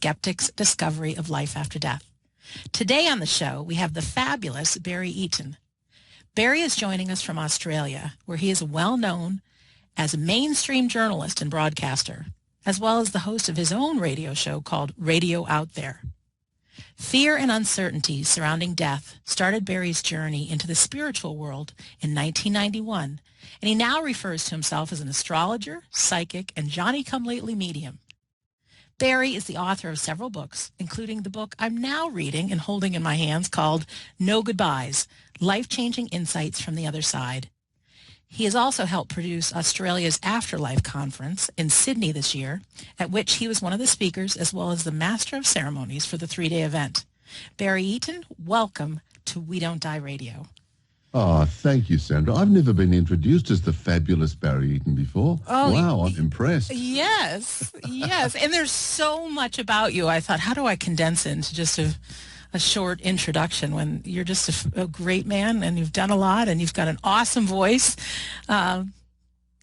Skeptic's Discovery of Life After Death. Today on the show, we have the fabulous Barry Eaton. Barry is joining us from Australia, where he is well known as a mainstream journalist and broadcaster, as well as the host of his own radio show called Radio Out There. Fear and uncertainty surrounding death started Barry's journey into the spiritual world in 1991, and he now refers to himself as an astrologer, psychic, and Johnny-come-lately medium. Barry is the author of several books, including the book I'm now reading and holding in my hands called No Goodbyes, Life-Changing Insights from the Other Side. He has also helped produce Australia's Afterlife Conference in Sydney this year, at which he was one of the speakers as well as the master of ceremonies for the three-day event. Barry Eaton, welcome to We Don't Die Radio. Oh, thank you, Sandra. I've never been introduced as the fabulous Barry Eaton before. Oh, wow, I'm impressed. Yes, yes. And there's so much about you. I thought, how do I condense it into just a short introduction when you're just a great man and you've done a lot and you've got an awesome voice.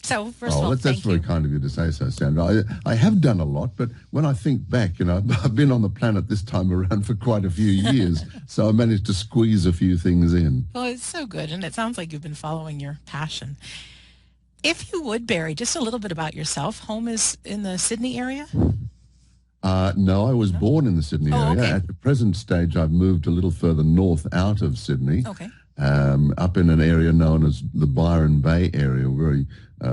So first of all, that's very kind of you to say so, Sandra. I have done a lot, but when I think back, I've been on the planet this time around for quite a few years, so I managed to squeeze a few things in. Well, it's so good, and it sounds like you've been following your passion. If you would, Barry, just a little bit about yourself. Home is in the Sydney area? No, I was born in the Sydney area. Okay. At the present stage, I've moved a little further north out of Sydney, up in an area known as the Byron Bay area, a very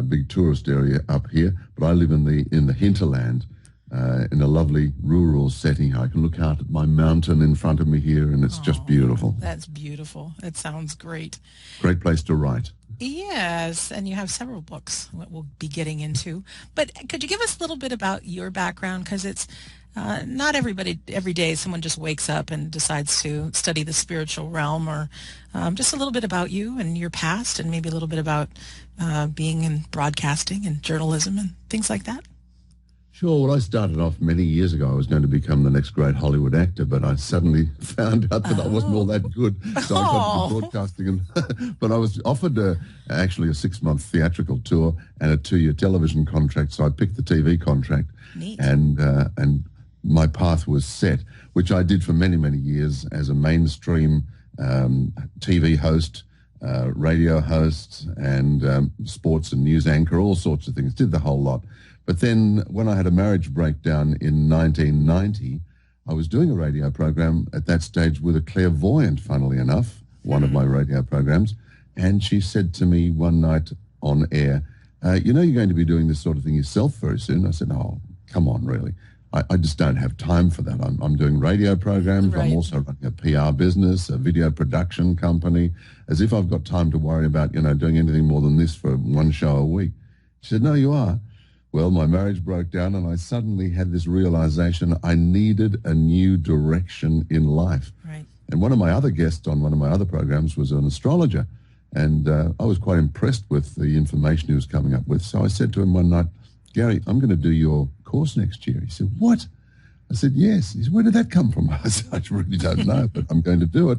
big tourist area up here. But I live in the hinterland, in a lovely rural setting. I can look out at my mountain in front of me here, and it's just beautiful. That's beautiful. It sounds great. Great place to write. Yes, and you have several books that we'll be getting into. But could you give us a little bit about your background? Because it's not everybody, every day someone just wakes up and decides to study the spiritual realm, or just a little bit about you and your past, and maybe a little bit about being in broadcasting and journalism and things like that. Sure. Well, I started off many years ago. I was going to become the next great Hollywood actor, but I suddenly found out that I wasn't all that good. So I got into broadcasting. But I was offered actually a 6-month theatrical tour and a 2-year television contract. So I picked the TV contract. Neat. And my path was set, which I did for many, many years as a mainstream TV host, radio host, and sports and news anchor, all sorts of things. Did the whole lot. But then when I had a marriage breakdown in 1990, I was doing a radio program at that stage with a clairvoyant, funnily enough, one of my radio programs. And she said to me one night on air, you're going to be doing this sort of thing yourself very soon. I said, oh, come on, really. I just don't have time for that. I'm doing radio programs. Right. I'm also running a PR business, a video production company, as if I've got time to worry about, doing anything more than this for one show a week. She said, no, you are. Well, my marriage broke down, and I suddenly had this realization I needed a new direction in life. Right. And one of my other guests on one of my other programs was an astrologer, and I was quite impressed with the information he was coming up with. So I said to him one night, Gary, I'm going to do your course next year. He said, what? I said, yes. He said, where did that come from? I said, I really don't know, but I'm going to do it.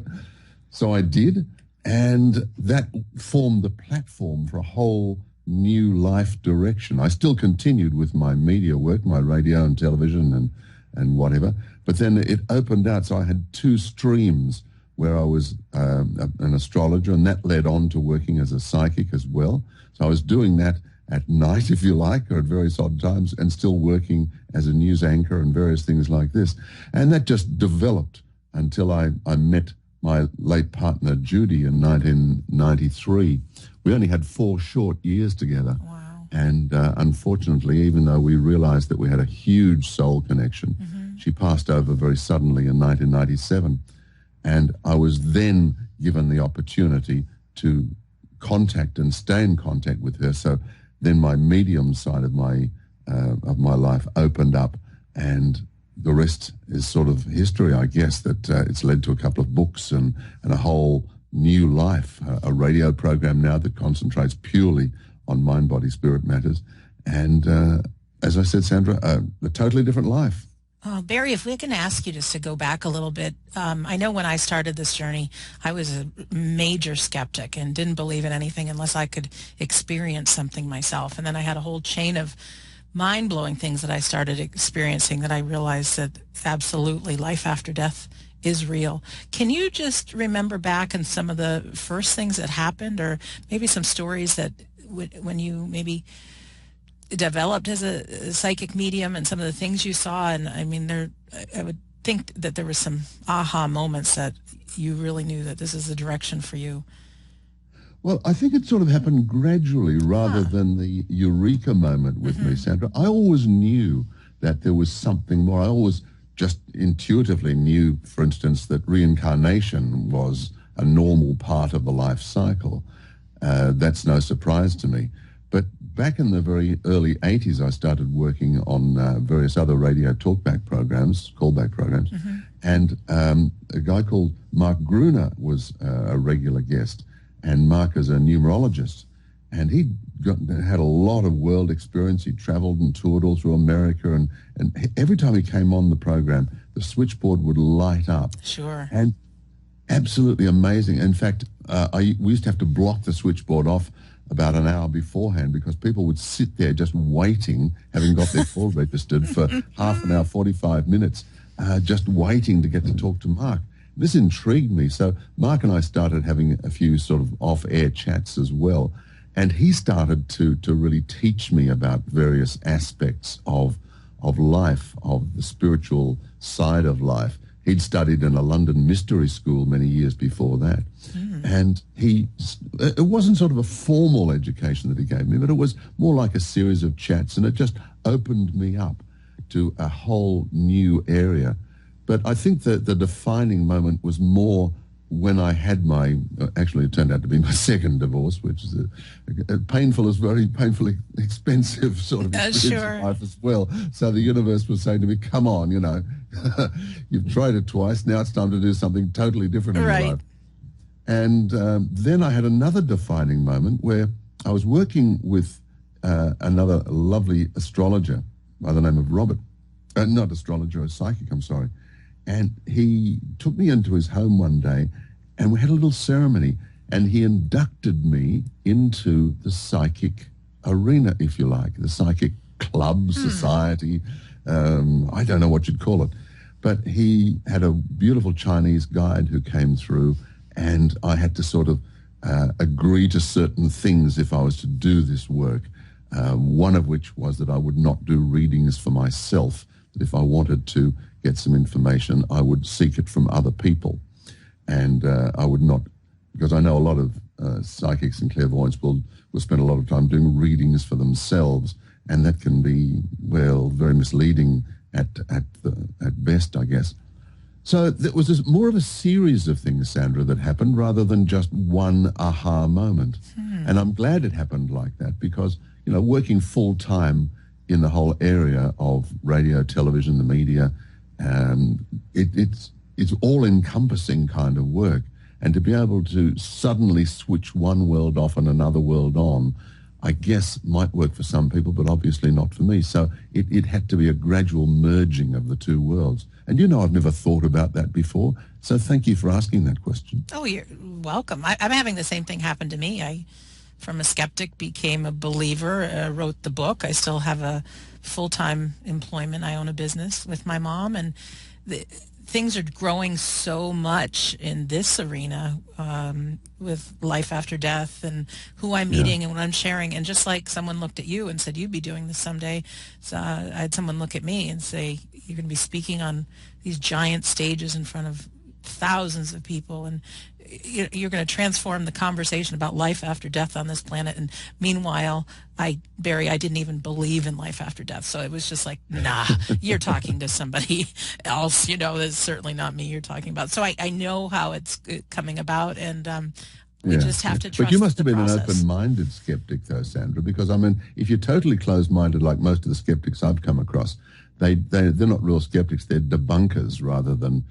So I did, and that formed the platform for a whole new life direction. I still continued with my media work, my radio and television and whatever, but then it opened out. So I had 2 streams where I was an astrologer, and that led on to working as a psychic as well. So I was doing that at night, if you like, or at various odd times, and still working as a news anchor and various things like this. And that just developed until I met my late partner, Judy, in 1993. We only had 4 short years together. Wow. And unfortunately, even though we realized that we had a huge soul connection, she passed over very suddenly in 1997. And I was then given the opportunity to contact and stay in contact with her. So then my medium side of my life opened up, and the rest is sort of history, I guess, that it's led to a couple of books and a whole new life, a radio program now that concentrates purely on mind, body, spirit matters. And as I said, Sandra, a totally different life. Barry, if we can ask you just to go back a little bit. I know when I started this journey, I was a major skeptic and didn't believe in anything unless I could experience something myself. And then I had a whole chain of mind-blowing things that I started experiencing, that I realized that absolutely life after death is real. Can you just remember back and some of the first things that happened, or maybe some stories that when you maybe developed as a psychic medium, and some of the things you saw? And I mean, I would think that there was some aha moments that you really knew that this is the direction for you. Well, I think it sort of happened gradually rather than the eureka moment with me, Sandra. I always knew that there was something more. I always just intuitively knew, for instance, that reincarnation was a normal part of the life cycle. That's no surprise to me. But back in the very early 80s, I started working on various other radio callback programs, and a guy called Mark Gruner was a regular guest. And Mark is a numerologist, and he had a lot of world experience. He traveled and toured all through America, and every time he came on the program, the switchboard would light up. Sure. And absolutely amazing. In fact, we used to have to block the switchboard off about an hour beforehand, because people would sit there just waiting, having got their call registered for half an hour, 45 minutes, just waiting to get to talk to Mark. This intrigued me, so Mark and I started having a few sort of off-air chats as well, and he started to really teach me about various aspects of life, of the spiritual side of life. He'd studied in a London mystery school many years before that, and it wasn't sort of a formal education that he gave me, but it was more like a series of chats, and it just opened me up to a whole new area. But I think that the defining moment was more when I had actually it turned out to be my second divorce, which is a very painfully expensive sort of experience in life as well. So the universe was saying to me, come on, you've tried it twice, now it's time to do something totally different in your life. And then I had another defining moment where I was working with another lovely astrologer by the name of Robert. Not astrologer, a psychic, I'm sorry. And he took me into his home one day, and we had a little ceremony, and he inducted me into the psychic arena, if you like, the psychic club, society. I don't know what you'd call it. But he had a beautiful Chinese guide who came through, and I had to sort of agree to certain things if I was to do this work, one of which was that I would not do readings for myself, that if I wanted to get some information, I would seek it from other people. And I would not, because I know a lot of psychics and clairvoyants will spend a lot of time doing readings for themselves, and that can be, well, very misleading at best, I guess. So there was more of a series of things, Sandra, that happened rather than just one aha moment. And I'm glad it happened like that, because, working full-time in the whole area of radio, television, the media, it's all-encompassing kind of work, and to be able to suddenly switch one world off and another world on, I guess might work for some people, but obviously not for me. So it had to be a gradual merging of the two worlds. And I've never thought about that before, so thank you for asking that question. Oh, you're welcome. I'm having the same thing happen to me. I, from a skeptic, became a believer, wrote the book. I still have a full-time employment. I own a business with my mom, and things are growing so much in this arena with life after death and who I'm meeting and what I'm sharing. And just like someone looked at you and said, you'd be doing this someday. So I had someone look at me and say, you're going to be speaking on these giant stages in front of thousands of people, and you're going to transform the conversation about life after death on this planet. And meanwhile, Barry, I didn't even believe in life after death. So it was just like, nah, you're talking to somebody else, that's certainly not me you're talking about. So I know how it's coming about, and we just have to trust the process. But you must have been an open-minded skeptic, though, Sandra, because, if you're totally closed-minded, like most of the skeptics I've come across, they're not real skeptics, they're debunkers rather than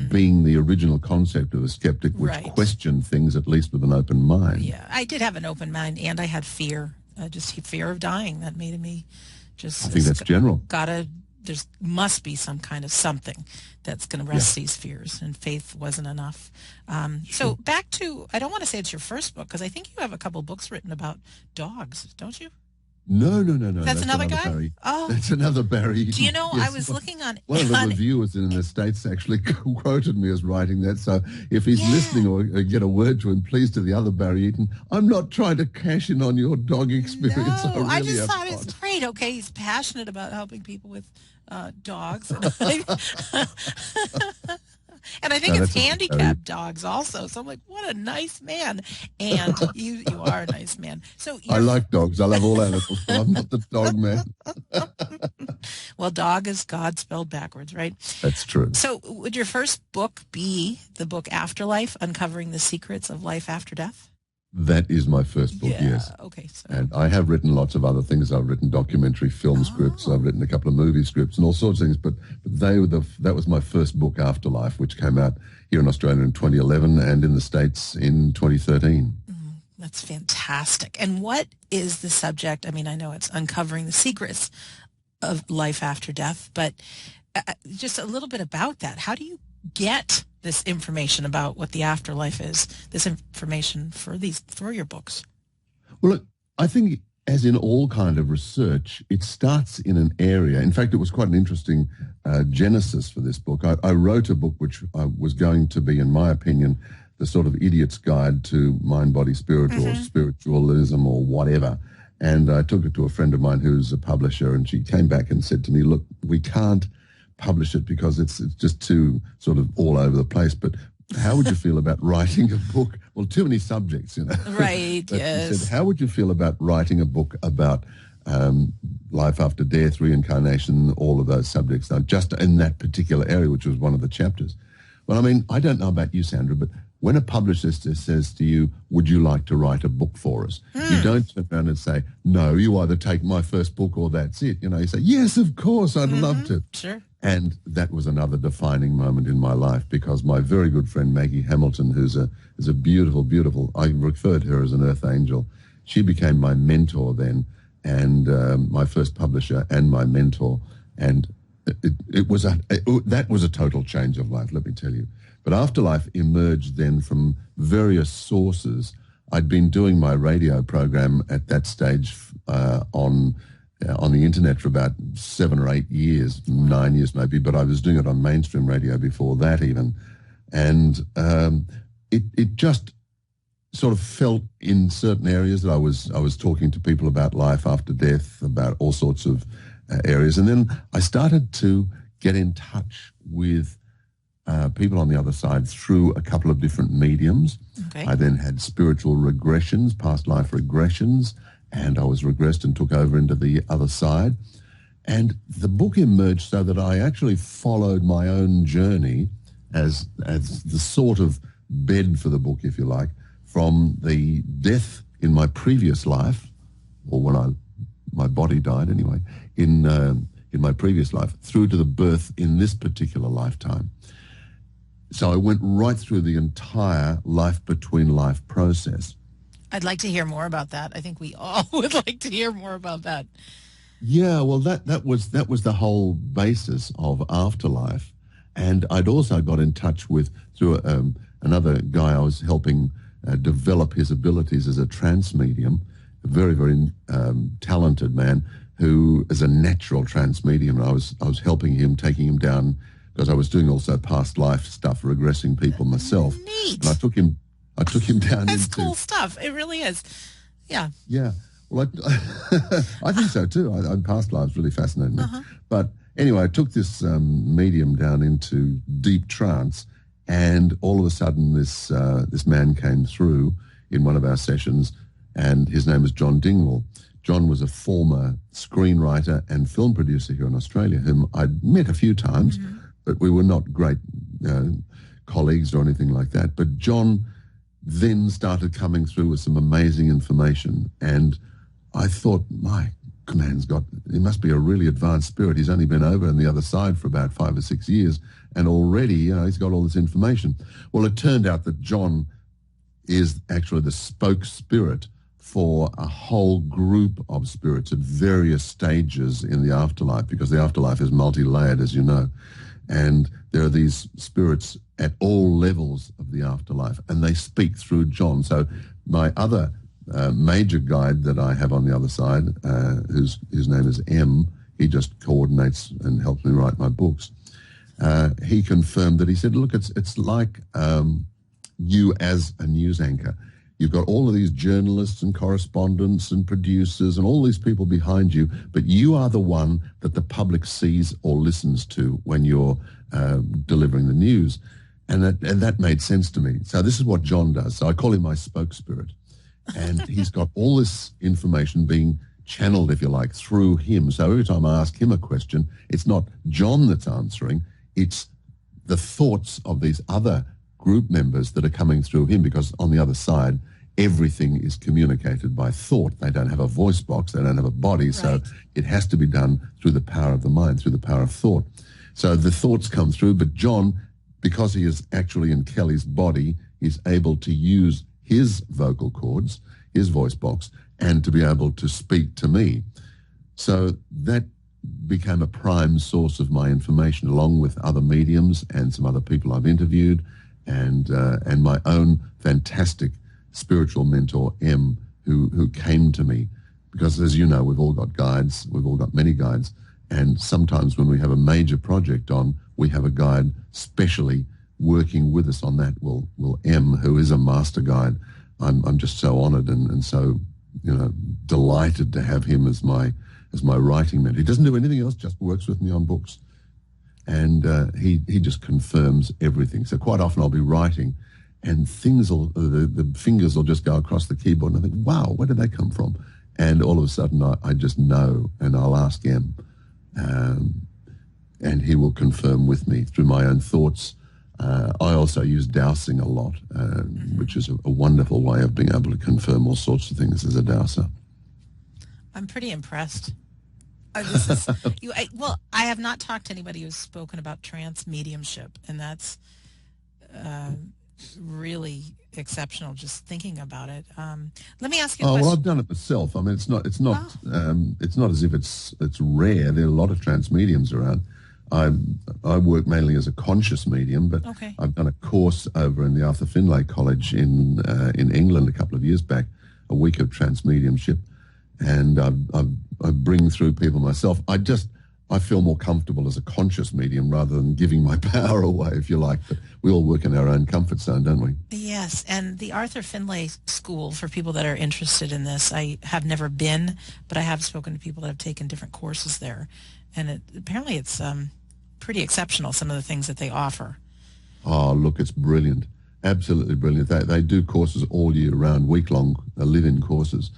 being the original concept of a skeptic, which questioned things at least with an open mind. Yeah, I did have an open mind, and I had fear, just fear of dying. That made me just... I think that's general. There must be some kind of something that's going to rest these fears, and faith wasn't enough. So back to, I don't want to say it's your first book, because I think you have a couple books written about dogs, don't you? No. That's another guy? Barry. Oh. That's another Barry Eaton. Do you know, Yes, I was looking on... one of the reviewers in the States actually quoted me as writing that. So if he's listening or get a word to him, please, to the other Barry Eaton, I'm not trying to cash in on your dog experience. No, I just really thought not. it's great. Okay, he's passionate about helping people with dogs. And I think it's handicapped dogs also. So I'm like, what a nice man. And you are a nice man. So I like dogs. I love all animals, but I'm not the dog man. Well, dog is God spelled backwards, right? That's true. So would your first book be the book Afterlife, Uncovering the Secrets of Life After Death? That is my first book, yes. Okay. So. And I have written lots of other things. I've written documentary film scripts. I've written a couple of movie scripts and all sorts of things. But that was my first book, Afterlife, which came out here in Australia in 2011 and in the States in 2013. That's fantastic. And what is the subject? I mean, I know it's uncovering the secrets of life after death, but just a little bit about that. How do you get this information about what the afterlife is, this information for your books? Well, look, I think as in all kind of research, it starts in an area. In fact, it was quite an interesting genesis for this book. I wrote a book which was going to be, in my opinion, the sort of idiot's guide to mind, body, spirit, or spiritualism or whatever. And I took it to a friend of mine who's a publisher, and she came back and said to me, look, we can't publish it because it's just too sort of all over the place. But how would you feel about writing a book? Well, too many subjects, you know. Right, yes. She said, how would you feel about writing a book about life after death, reincarnation, all of those subjects, now just in that particular area, which was one of the chapters? Well, I mean, I don't know about you, Sandra, but when a publisher says to you, would you like to write a book for us? You don't turn around and say, no, you either take my first book or that's it. You know, you say, yes, of course, I'd love to. Sure. And that was another defining moment in my life, because my very good friend Maggie Hamilton, who's a beautiful, beautiful, I referred to her as an earth angel. She became my mentor then, and my first publisher and my mentor. And that was a total change of life, let me tell you. But Afterlife emerged then from various sources. I'd been doing my radio program at that stage on the internet for about 7 or 8 years, 9 years maybe, but I was doing it on mainstream radio before that even. And it just sort of felt in certain areas that I was talking to people about life after death, about all sorts of areas. And then I started to get in touch with people on the other side through a couple of different mediums. Okay. I then had spiritual regressions, past life regressions, and I was regressed and took over into the other side. And the book emerged so that I actually followed my own journey as the sort of bed for the book, if you like, from the death in my previous life, or when my body died anyway, in my previous life, through to the birth in this particular lifetime. So I went right through the entire life between life process. I'd like to hear more about that. I think we all would like to hear more about that. Yeah, well, that was the whole basis of Afterlife. And I'd also got in touch with, through another guy I was helping develop his abilities as a trance medium, a very, very talented man who is a natural trance medium. And I was helping him, taking him down, because I was doing also past life stuff, regressing people myself. Neat. And I took him down That's into... cool stuff. It really is. Yeah. Yeah. Well, I think so too. Past lives really fascinated me. But anyway, I took this medium down into deep trance, and all of a sudden this man came through in one of our sessions, and his name was John Dingwall. John was a former screenwriter and film producer here in Australia, whom I'd met a few times, but we were not great colleagues or anything like that. But John then started coming through with some amazing information, and I thought, my man's he must be a really advanced spirit. He's only been over on the other side for about 5 or 6 years, and already, he's got all this information. Well, it turned out that John is actually the spoke spirit for a whole group of spirits at various stages in the afterlife, because the afterlife is multi-layered, as you know. And there are these spirits at all levels of the afterlife, and they speak through John. So my other major guide that I have on the other side, whose name is M. He just coordinates and helps me write my books. He confirmed that. He said, look, it's like you as a news anchor. You've got all of these journalists and correspondents and producers and all these people behind you, but you are the one that the public sees or listens to when you're delivering the news. And that made sense to me. So this is what John does. So I call him my spokespirit. And he's got all this information being channeled, if you like, through him. So every time I ask him a question, it's not John that's answering, it's the thoughts of these other group members that are coming through him, because on the other side, everything is communicated by thought. They don't have a voice box, they don't have a body, right. So it has to be done through the power of the mind, through the power of thought. So the thoughts come through, but John, because he is actually in Kelly's body, is able to use his vocal cords, his voice box, and to be able to speak to me. So that became a prime source of my information, along with other mediums and some other people I've interviewed, and my own fantastic spiritual mentor, M, who came to me. Because as you know, we've all got guides, we've all got many guides, and sometimes when we have a major project on, we have a guide specially working with us on that. Will M, who is a master guide. I'm just so honored and so, delighted to have him as my writing mentor. He doesn't do anything else, just works with me on books. And he just confirms everything. So quite often I'll be writing and the fingers will just go across the keyboard and I think, wow, where did they come from? And all of a sudden I just know, and I'll ask him. And he will confirm with me through my own thoughts. I also use dowsing a lot, which is a wonderful way of being able to confirm all sorts of things as a dowser. I'm pretty impressed. I have not talked to anybody who's spoken about trance mediumship, and that's really exceptional. Just thinking about it. Let me ask you a question. Well, I've done it myself. I mean, it's not as if it's rare. There are a lot of trance mediums around. I work mainly as a conscious medium, but okay. I've done a course over in the Arthur Findlay College in England a couple of years back, a week of trance mediumship, and I bring through people myself. I feel more comfortable as a conscious medium rather than giving my power away, if you like. But we all work in our own comfort zone, don't we? Yes, and the Arthur Findlay School, for people that are interested in this, I have never been, but I have spoken to people that have taken different courses there, and apparently it's pretty exceptional, some of the things that they offer. Oh, look, it's brilliant. Absolutely brilliant. They do courses all year round, week-long live-in courses.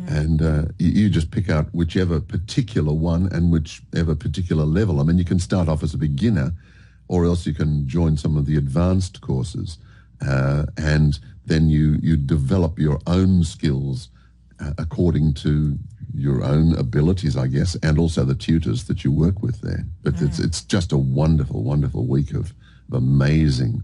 And you just pick out whichever particular one and whichever particular level. I mean, you can start off as a beginner, or else you can join some of the advanced courses, and then you develop your own skills according to your own abilities, I guess, and also the tutors that you work with there. But it's just a wonderful, wonderful week of amazing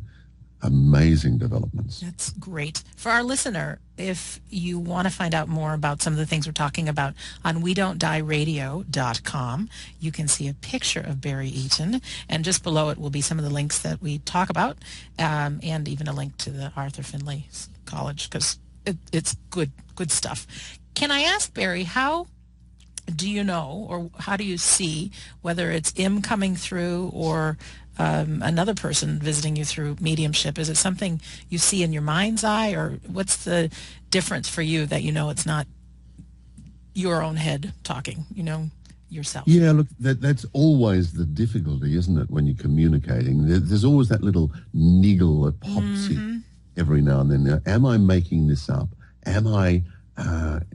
developments. That's great. For our listener, if you want to find out more about some of the things we're talking about on WeDon'tDieRadio.com, you can see a picture of Barry Eaton, and just below it will be some of the links that we talk about, and even a link to the Arthur Findlay College, because it's good stuff. Can I ask, Barry, how do you know, or how do you see whether it's him coming through or another person visiting you through mediumship? Is it something you see in your mind's eye, or what's the difference for you that you know it's not your own head talking, yourself? Yeah, look, that's always the difficulty, isn't it, when you're communicating? There's always that little niggle that pops in every now and then. Now, am I making this up? Am I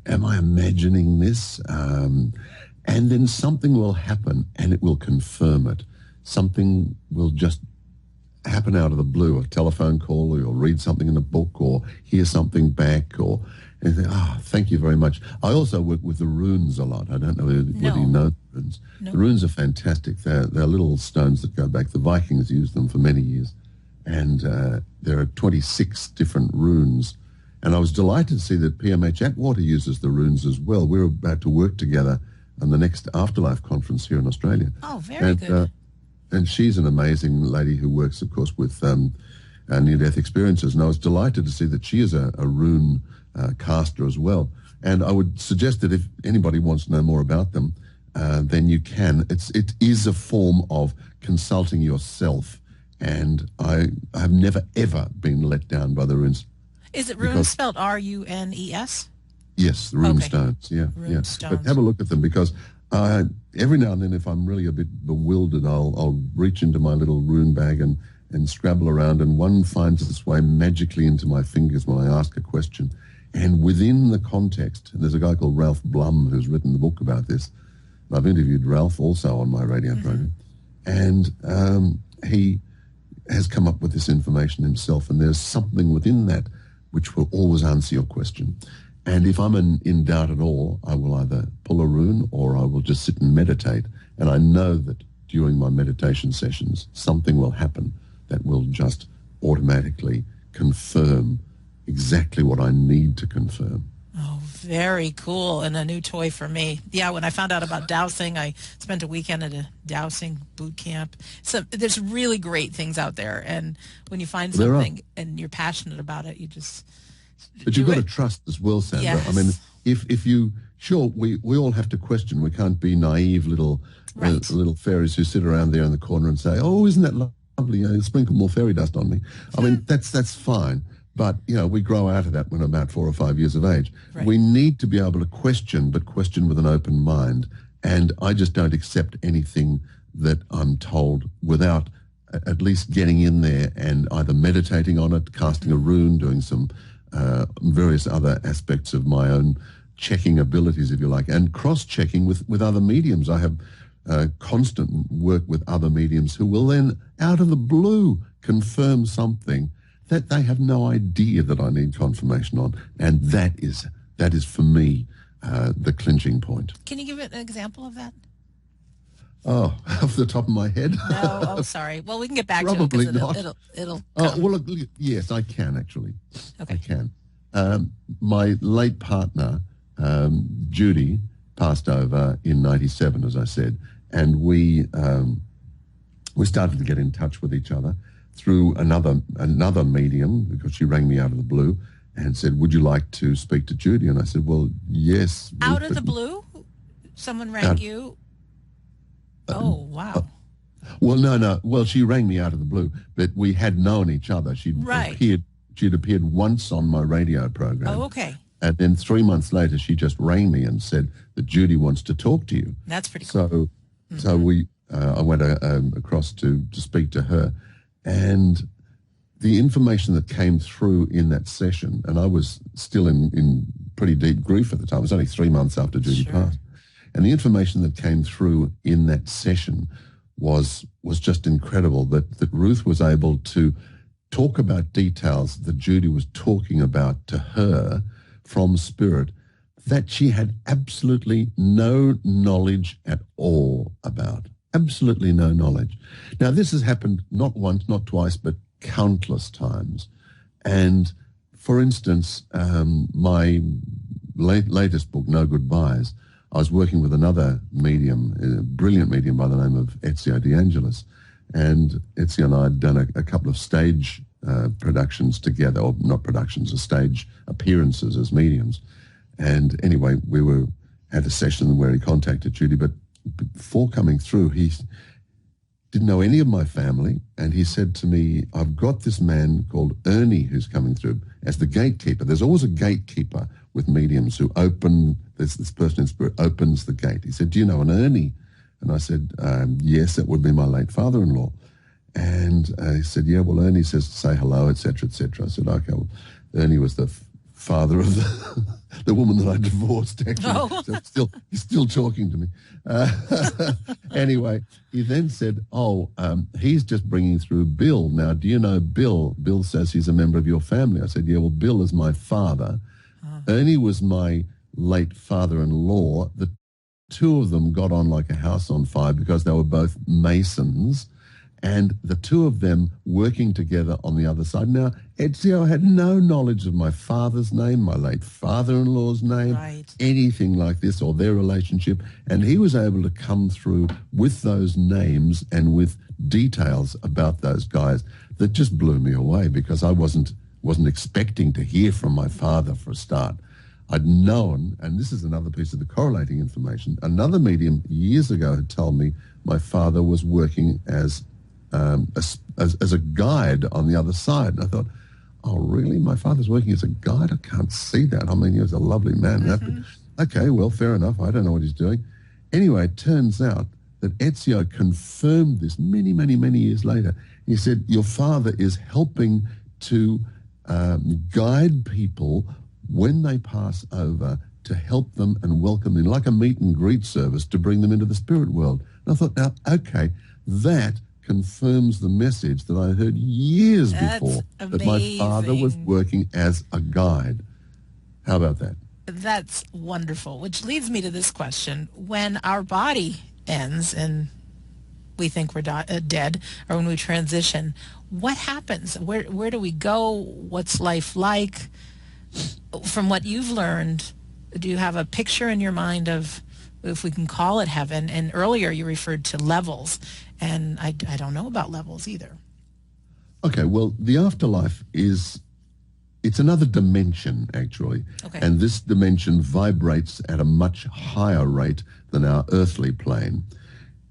imagining this? And then something will happen and it will confirm it. Something will just happen out of the blue, a telephone call, or you'll read something in a book or hear something back, and think, thank you very much. I also work with the runes a lot. I don't know whether you know the runes. No. The runes are fantastic. They're little stones that go back. The Vikings used them for many years. And there are 26 different runes. And I was delighted to see that PMH Atwater uses the runes as well. We're about to work together on the next Afterlife Conference here in Australia. Oh, very good. And she's an amazing lady who works, of course, with near-death experiences. And I was delighted to see that she is a rune caster as well. And I would suggest that if anybody wants to know more about them, then you can. It is a form of consulting yourself, and I have never, ever been let down by the runes. Is it runes spelled R-U-N-E-S? Yes, the rune Okay. stones, yeah. Rune stones. But have a look at them, because every now and then, if I'm really a bit bewildered, I'll reach into my little rune bag and scrabble around, and one finds its way magically into my fingers when I ask a question. And within the context, and there's a guy called Ralph Blum who's written the book about this. I've interviewed Ralph also on my radio program, and he has come up with this information himself, and there's something within that which will always answer your question. And if I'm in doubt at all, I will either pull a rune or I will just sit and meditate, and I know that during my meditation sessions something will happen that will just automatically confirm exactly what I need to confirm. Oh, very cool, and a new toy for me. Yeah, when I found out about dowsing, I spent a weekend at a dowsing boot camp. So there's really great things out there, and when you find something and you're passionate about it, you just But you've got to trust as well, Sandra. Yes. I mean, if you, sure, we all have to question. We can't be naive little fairies who sit around there in the corner and say, oh, isn't that lovely? Sprinkle more fairy dust on me. I mean, that's fine. But, we grow out of that when we're about 4 or 5 years of age. Right. We need to be able to question, but question with an open mind. And I just don't accept anything that I'm told without at least getting in there and either meditating on it, casting a rune, doing some various other aspects of my own checking abilities, if you like, and cross-checking with other mediums. I have constant work with other mediums who will then, out of the blue, confirm something that they have no idea that I need confirmation on. And that is for me, the clinching point. Can you give an example of that? Oh, off the top of my head? No, oh, sorry. Well, we can get back Probably to it. not. It'll Oh, well, look, yes, I can actually. Okay. I can. My late partner, Judy, passed over in 97, as I said, and we started to get in touch with each other through another medium, because she rang me out of the blue and said, would you like to speak to Judy? And I said, well, yes. Out of the blue? Someone rang you? Oh, wow. Well, no. Well, she rang me out of the blue, but we had known each other. She'd appeared once on my radio program. Oh, okay. And then 3 months later, she just rang me and said that Judy wants to talk to you. That's pretty cool. So I went across to speak to her, and the information that came through in that session, and I was still in pretty deep grief at the time. It was only 3 months after Judy passed. And the information that came through in that session was just incredible, that Ruth was able to talk about details that Judy was talking about to her from spirit that she had absolutely no knowledge at all about. Absolutely no knowledge. Now, this has happened not once, not twice, but countless times. And, for instance, my latest book, No Goodbyes, I was working with another medium, a brilliant medium by the name of Ezio De Angelis. And Ezio and I had done a couple of stage productions together, or not productions, stage appearances as mediums. And anyway, we had a session where he contacted Judy, but before coming through, he didn't know any of my family, and he said to me, I've got this man called Ernie who's coming through as the gatekeeper. There's always a gatekeeper with mediums who open, this person in spirit opens the gate. He said, do you know an Ernie? And I said, yes, that would be my late father-in-law. And he said, yeah, well, Ernie says to say hello, etc., etc. I said, okay, well, Ernie was the father of the woman that I divorced, actually. Oh. So he's still talking to me. Anyway, he then said, he's just bringing through Bill. Now, do you know Bill? Bill says he's a member of your family. I said, yeah, well, Bill is my father. Ernie was my late father-in-law. The two of them got on like a house on fire because they were both Masons, and the two of them working together on the other side. Now, Ezio had no knowledge of my father's name, my late father-in-law's name, anything like this, or their relationship, and he was able to come through with those names and with details about those guys that just blew me away, because I wasn't wasn't expecting to hear from my father for a start. I'd known, and this is another piece of the correlating information, another medium years ago had told me my father was working as a guide on the other side. And I thought, oh, really? My father's working as a guide? I can't see that. I mean, he was a lovely man. Mm-hmm. Okay, well, fair enough. I don't know what he's doing. Anyway, it turns out that Ezio confirmed this many, many, many years later. He said, your father is helping to guide people when they pass over, to help them and welcome them, like a meet and greet service, to bring them into the spirit world. And I thought, now, okay, that confirms the message that I heard years before, that my father was working as a guide. How about that? That's wonderful, which leads me to this question. When our body ends and we think we're dead, or when we transition, what happens? Where do we go? What's life like? From what you've learned, do you have a picture in your mind of, if we can call it heaven? And earlier you referred to levels, and I don't know about levels either. Okay, well, the afterlife it's another dimension, actually. Okay. And this dimension vibrates at a much higher rate than our earthly plane.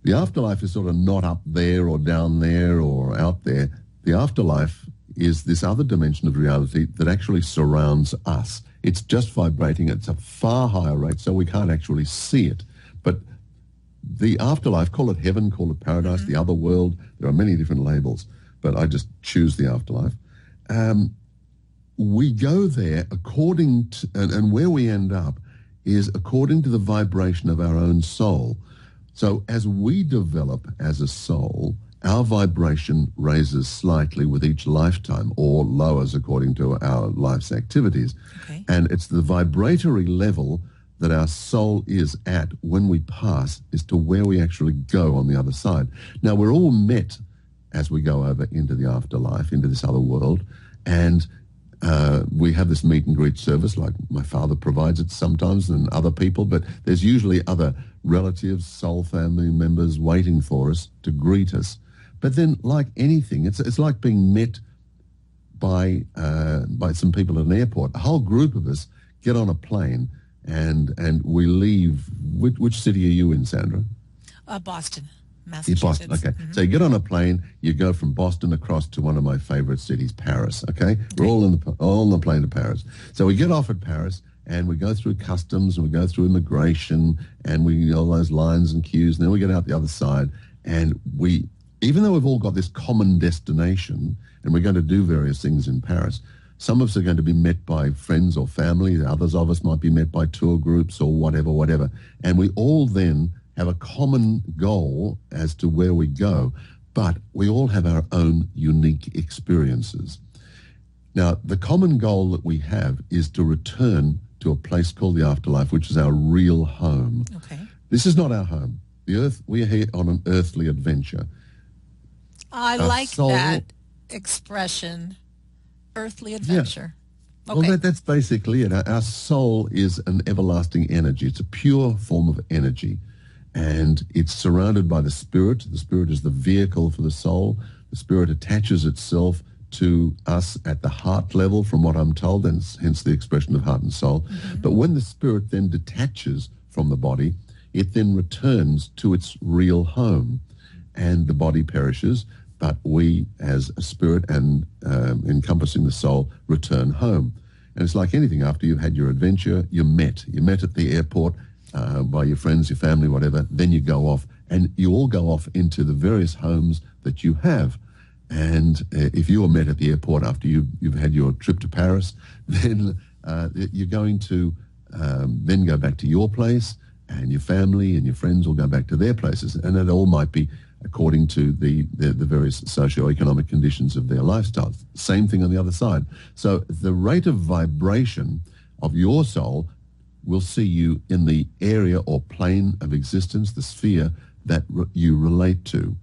The afterlife is sort of not up there or down there or out there. The afterlife is this other dimension of reality that actually surrounds us. It's just vibrating at a far higher rate, so we can't actually see it. But the afterlife, call it heaven, call it paradise, the other world, there are many different labels, but I just choose the afterlife. We go there according to, and where we end up is according to the vibration of our own soul. So as we develop as a soul, our vibration raises slightly with each lifetime, or lowers according to our life's activities. Okay. And it's the vibratory level that our soul is at when we pass as to where we actually go on the other side. Now, we're all met as we go over into the afterlife, into this other world, and we have this meet and greet service, like my father provides it sometimes, and other people, but there's usually other relatives, soul family members waiting for us to greet us. But then, like anything, it's like being met by some people at an airport. A whole group of us get on a plane and we leave. Which city are you in, Sandra? Boston, Massachusetts. Boston, okay. So you get on a plane, you go from Boston across to one of my favorite cities, Paris, okay? We're all on the plane to Paris. So we get off at Paris, and we go through customs, and we go through immigration, and we all those lines and queues, and then we get out the other side, and even though we've all got this common destination, and we're going to do various things in Paris, some of us are going to be met by friends or family, others of us might be met by tour groups or whatever, and we all then have a common goal as to where we go, but we all have our own unique experiences. Now, the common goal that we have is to return to a place called the afterlife, which is our real home. Okay. This is not our home. The earth, we are here on an earthly adventure. I like that expression, earthly adventure. Yeah. Okay. Well, that's basically it. Our soul is an everlasting energy. It's a pure form of energy, and it's surrounded by the spirit. The spirit is the vehicle for the soul. The spirit attaches itself to us at the heart level, from what I'm told, and hence the expression of heart and soul. Mm-hmm. But when the spirit then detaches from the body, it then returns to its real home, and the body perishes, but we as a spirit and encompassing the soul return home. And it's like anything. After you've had your adventure, you're met at the airport by your friends, your family, whatever. Then you go off, and you all go off into the various homes that you have. And if you were met at the airport after you've had your trip to Paris, then you're going to then go back to your place, and your family and your friends will go back to their places. And it all might be according to the various socio-economic conditions of their lifestyles. Same thing on the other side. So the rate of vibration of your soul will see you in the area or plane of existence, the sphere that you relate to.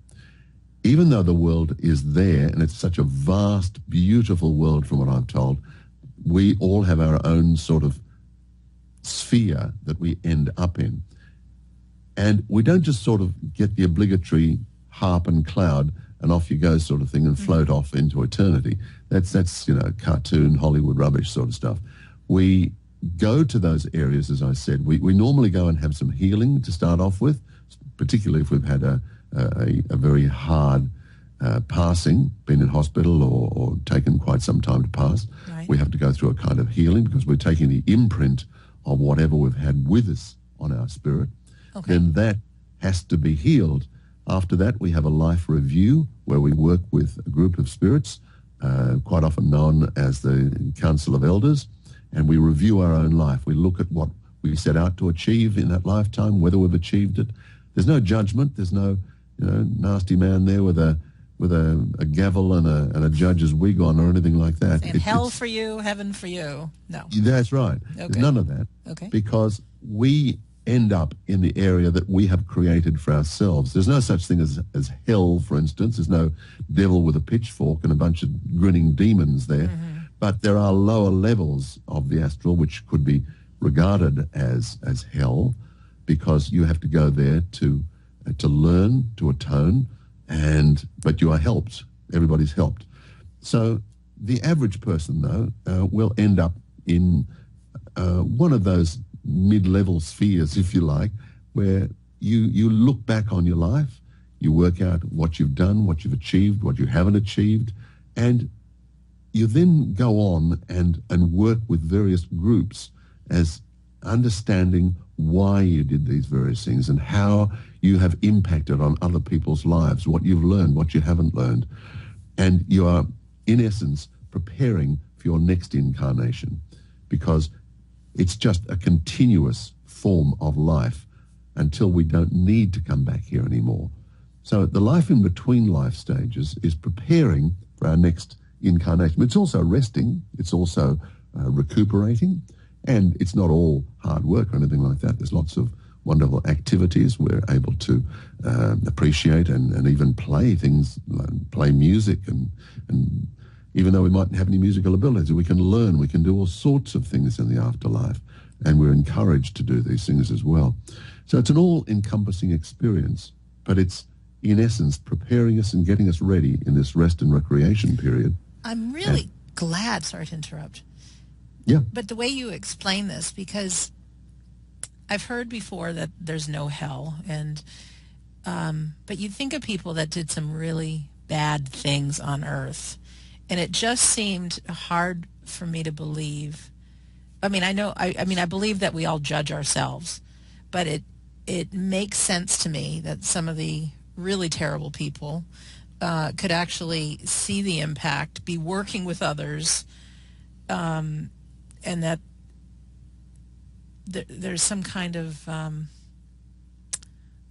Even though the world is there, and it's such a vast, beautiful world from what I'm told, we all have our own sort of sphere that we end up in. And we don't just sort of get the obligatory harp and cloud and off you go sort of thing and float off into eternity. That's cartoon, Hollywood rubbish sort of stuff. We go to those areas, as I said. We normally go and have some healing to start off with, particularly if we've had a very hard passing, been in hospital or taken quite some time to pass. Right. We have to go through a kind of healing because we're taking the imprint of whatever we've had with us on our spirit. Okay. Then that has to be healed. After that, we have a life review where we work with a group of spirits, quite often known as the Council of Elders, and we review our own life. We look at what we set out to achieve in that lifetime, whether we've achieved it. There's no judgment. There's no nasty man there with a gavel and a judge's wig on or anything like that. And hell for you, heaven for you. No. That's right. Okay. There's none of that. Okay. Because we end up in the area that we have created for ourselves. There's no such thing as hell, for instance. There's no devil with a pitchfork and a bunch of grinning demons there. Mm-hmm. But there are lower levels of the astral which could be regarded as hell, because you have to go there to learn, to atone, but you are helped. Everybody's helped. So the average person, though, will end up in one of those mid-level spheres, if you like, where you look back on your life, you work out what you've done, what you've achieved, what you haven't achieved, and you then go on and work with various groups as understanding why you did these various things and how you have impacted on other people's lives, what you've learned, what you haven't learned. And you are, in essence, preparing for your next incarnation, because it's just a continuous form of life until we don't need to come back here anymore. So the life in between life stages is preparing for our next incarnation. It's also resting. It's also recuperating. And it's not all hard work or anything like that. There's lots of wonderful activities we're able to appreciate and even play things, like play music. And even though we mightn't have any musical abilities, we can learn. We can do all sorts of things in the afterlife. And we're encouraged to do these things as well. So it's an all-encompassing experience, but it's, in essence, preparing us and getting us ready in this rest and recreation period. I'm really glad, sorry to interrupt. Yeah. But the way you explain this, because I've heard before that there's no hell, and but you think of people that did some really bad things on Earth, and it just seemed hard for me to believe. I mean, I believe that we all judge ourselves, but it makes sense to me that some of the really terrible people could actually see the impact, be working with others, and that there's some kind of,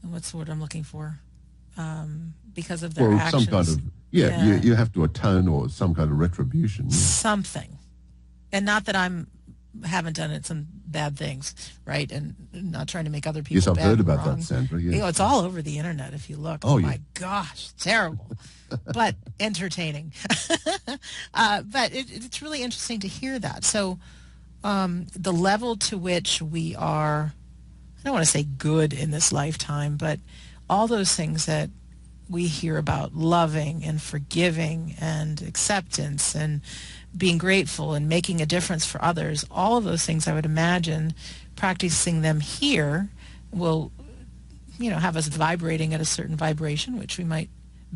what's the word I'm looking for? Because of their actions. Some kind of, you have to atone or some kind of retribution. Yeah. Something. And not that haven't done some bad things, right? And not trying to make other people bad. Yes, I've heard about wrong. that, Sandra. Yes. It's all over the internet if you look. Oh my gosh, terrible, but entertaining. But it's really interesting to hear that. So the level to which we are, I don't want to say good in this lifetime, but all those things that we hear about, loving and forgiving and acceptance and being grateful and making a difference for others, all of those things, I would imagine, practicing them here will, have us vibrating at a certain vibration, which we might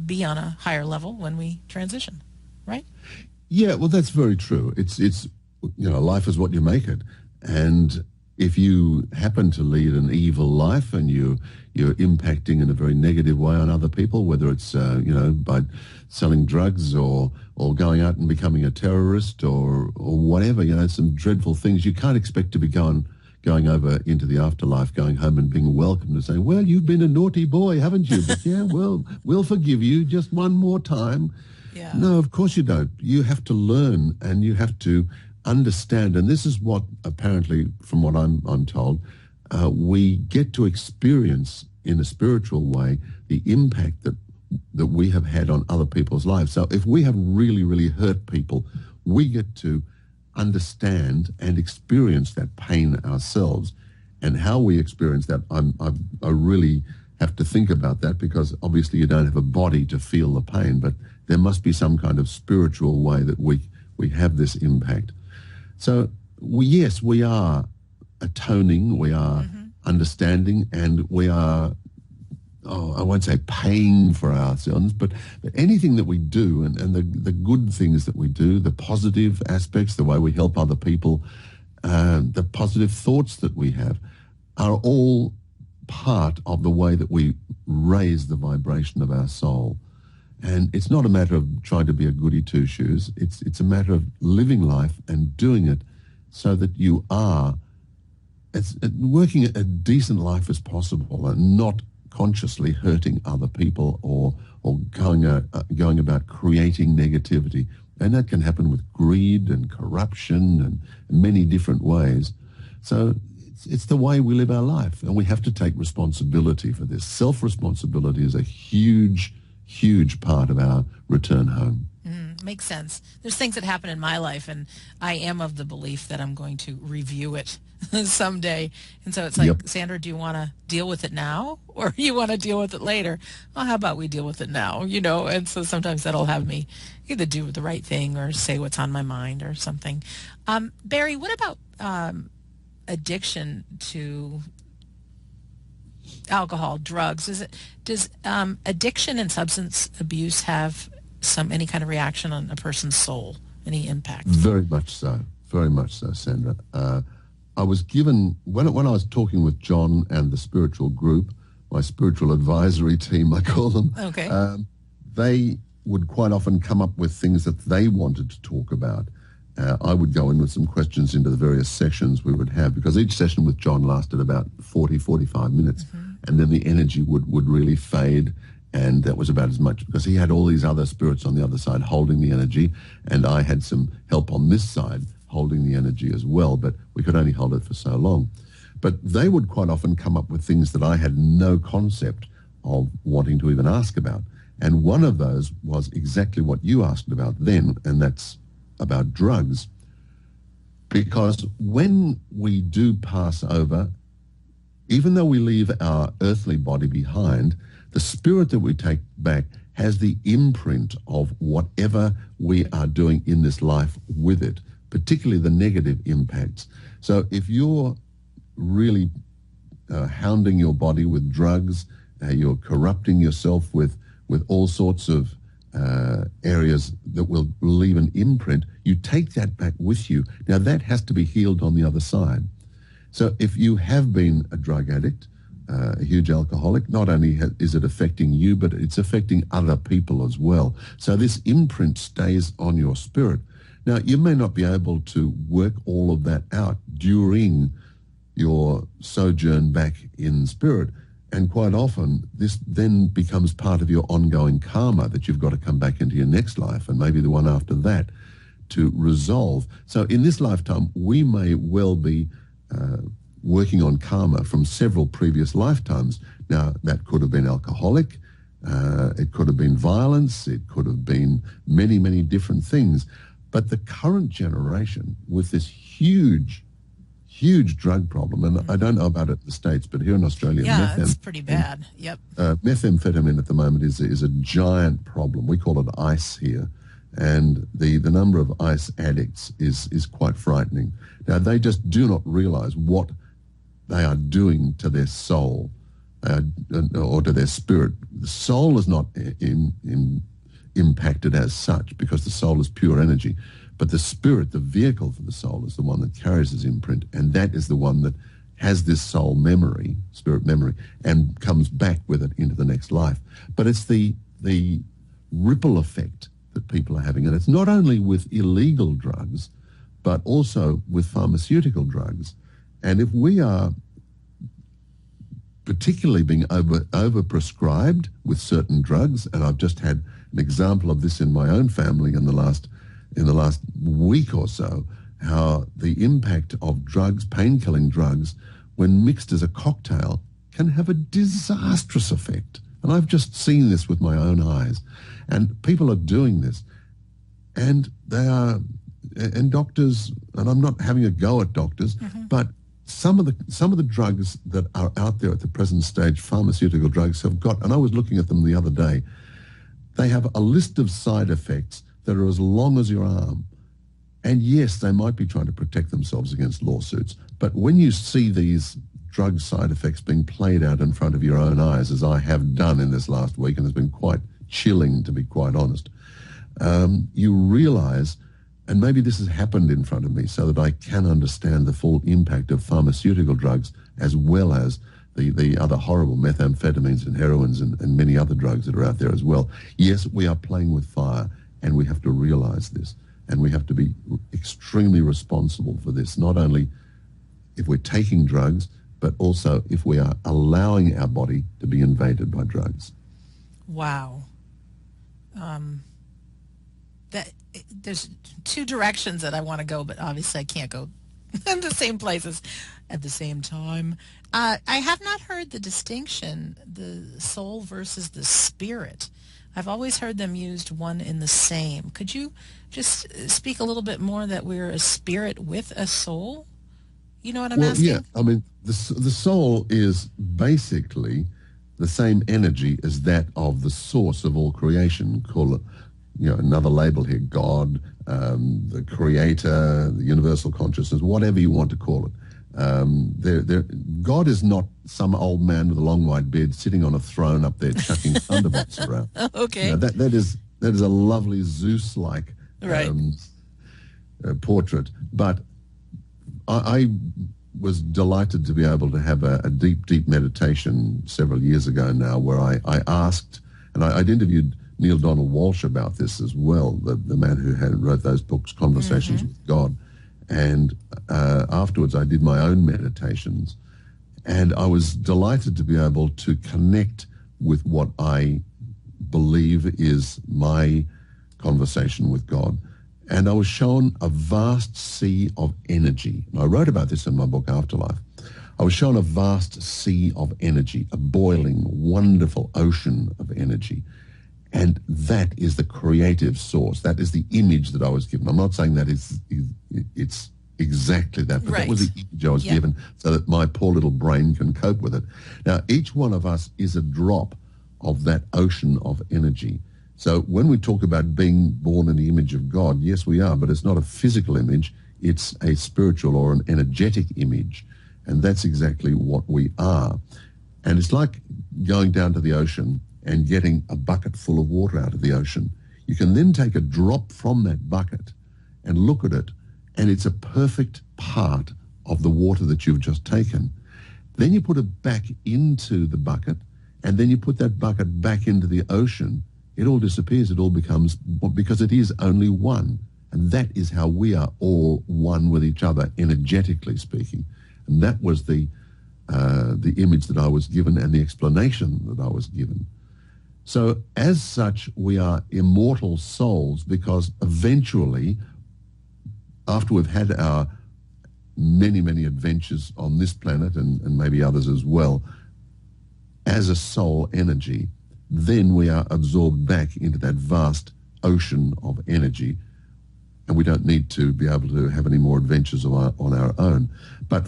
be on a higher level when we transition, right? Yeah, well, that's very true. It's life is what you make it. And if you happen to lead an evil life and you're impacting in a very negative way on other people, whether it's, by selling drugs or going out and becoming a terrorist or whatever, some dreadful things, you can't expect to be going over into the afterlife, going home and being welcomed and saying, well, you've been a naughty boy, haven't you? But yeah, well, we'll forgive you just one more time. Yeah. No, of course you don't. You have to learn and you have to understand, and this is what apparently, from what I'm told, we get to experience in a spiritual way the impact that we have had on other people's lives. So if we have really, really hurt people, we get to understand and experience that pain ourselves. And how we experience that, I really have to think about that, because obviously you don't have a body to feel the pain, but there must be some kind of spiritual way that we have this impact. So yes, we are atoning, we are understanding, and we are, I won't say paying for our sins, but anything that we do, and the good things that we do, the positive aspects, the way we help other people, the positive thoughts that we have, are all part of the way that we raise the vibration of our soul. And it's not a matter of trying to be a goody two-shoes. It's a matter of living life and doing it so that you are working a decent life as possible, and not consciously hurting other people or going about creating negativity. And that can happen with greed and corruption and many different ways. So it's the way we live our life, and we have to take responsibility for this. Self-responsibility is a huge, huge part of our return home. Makes sense. There's things that happen in my life, and I am of the belief that I'm going to review it someday. And so it's like, Sandra, do you want to deal with it now, or you want to deal with it later? Well, how about we deal with it now, And so sometimes that'll have me either do the right thing or say what's on my mind or something. Barry, what about addiction to alcohol, drugs? Does addiction and substance abuse have any kind of reaction on a person's soul, any impact? Very much so, Sandra. I was given, when I was talking with John and the spiritual group, my spiritual advisory team, I call them, they would quite often come up with things that they wanted to talk about. I would go in with some questions into the various sessions we would have, because each session with John lasted about 45 minutes, and then the energy would really fade, and that was about as much, because he had all these other spirits on the other side holding the energy, and I had some help on this side holding the energy as well, but we could only hold it for so long. But they would quite often come up with things that I had no concept of wanting to even ask about. And one of those was exactly what you asked about then, and that's about drugs. Because when we do pass over, even though we leave our earthly body behind, the spirit that we take back has the imprint of whatever we are doing in this life with it, particularly the negative impacts. So if you're really hounding your body with drugs, you're corrupting yourself with all sorts of areas that will leave an imprint, you take that back with you. Now that has to be healed on the other side. So if you have been a drug addict, a huge alcoholic, not only is it affecting you, but it's affecting other people as well. So this imprint stays on your spirit. Now, you may not be able to work all of that out during your sojourn back in spirit, and quite often this then becomes part of your ongoing karma that you've got to come back into your next life, and maybe the one after that, to resolve. So in this lifetime, we may well be working on karma from several previous lifetimes. Now, that could have been alcoholic, it could have been violence, it could have been many, many different things. But the current generation, with this huge drug problem, and I don't know about it in the States, but here in Australia, it's pretty bad. Methamphetamine at the moment is a giant problem. We call it ice here. And the number of ice addicts is quite frightening. Now, they just do not realize what they are doing to their soul or to their spirit. The soul is not impacted as such, because the soul is pure energy. But the spirit, the vehicle for the soul, is the one that carries his imprint, and that is the one that has this soul memory, spirit memory, and comes back with it into the next life. But it's the ripple effect that people are having, and it's not only with illegal drugs, but also with pharmaceutical drugs. And if we are particularly being overprescribed with certain drugs, and I've just had an example of this in my own family in the last week or so, how the impact of drugs, pain-killing drugs, when mixed as a cocktail, can have a disastrous effect. And I've just seen this with my own eyes. And people are doing this. And they are, and doctors, and I'm not having a go at doctors, but some of the drugs that are out there at the present stage, pharmaceutical drugs, have got, and I was looking at them the other day, they have a list of side effects that are as long as your arm. And yes, they might be trying to protect themselves against lawsuits, but when you see these drug side effects being played out in front of your own eyes, as I have done in this last week, and it's been quite chilling, to be quite honest, you realize, and maybe this has happened in front of me so that I can understand the full impact of pharmaceutical drugs as well as the other horrible methamphetamines and heroines and many other drugs that are out there as well. Yes, we are playing with fire, and we have to realize this, and we have to be extremely responsible for this, not only if we're taking drugs, but also if we are allowing our body to be invaded by drugs. Wow. There's two directions that I want to go, but obviously I can't go in the same places at the same time. I have not heard the distinction, the soul versus the spirit. I've always heard them used one in the same. Could you just speak a little bit more that we're a spirit with a soul? You know what I'm asking? Yeah, I mean, the soul is basically the same energy as that of the source of all creation. Call it, another label here, God, the creator, the universal consciousness, whatever you want to call it. God is not some old man with a long white beard sitting on a throne up there chucking thunderbolts around. Okay. That is a lovely Zeus-like portrait. But I was delighted to be able to have a deep, deep meditation several years ago now, where I asked, and I'd interviewed Neil Donald Walsh about this as well, the man who wrote those books, Conversations with God. And afterwards I did my own meditations, and I was delighted to be able to connect with what I believe is my conversation with God. And I was shown a vast sea of energy. And I wrote about this in my book, Afterlife. I was shown a vast sea of energy, a boiling, wonderful ocean of energy. And that is the creative source. That is the image that I was given. I'm not saying that it's exactly that, but that was the image I was given so that my poor little brain can cope with it. Now, each one of us is a drop of that ocean of energy. So when we talk about being born in the image of God, yes, we are, but it's not a physical image. It's a spiritual or an energetic image. And that's exactly what we are. And it's like going down to the ocean and getting a bucket full of water out of the ocean. You can then take a drop from that bucket and look at it, and it's a perfect part of the water that you've just taken. Then you put it back into the bucket, and then you put that bucket back into the ocean. It all disappears. It all becomes, because it is only one. And that is how we are all one with each other, energetically speaking. And that was the image that I was given and the explanation that I was given. So as such, we are immortal souls, because eventually, after we've had our many, many adventures on this planet and maybe others as well, as a soul energy, then we are absorbed back into that vast ocean of energy, and we don't need to be able to have any more adventures on our own. But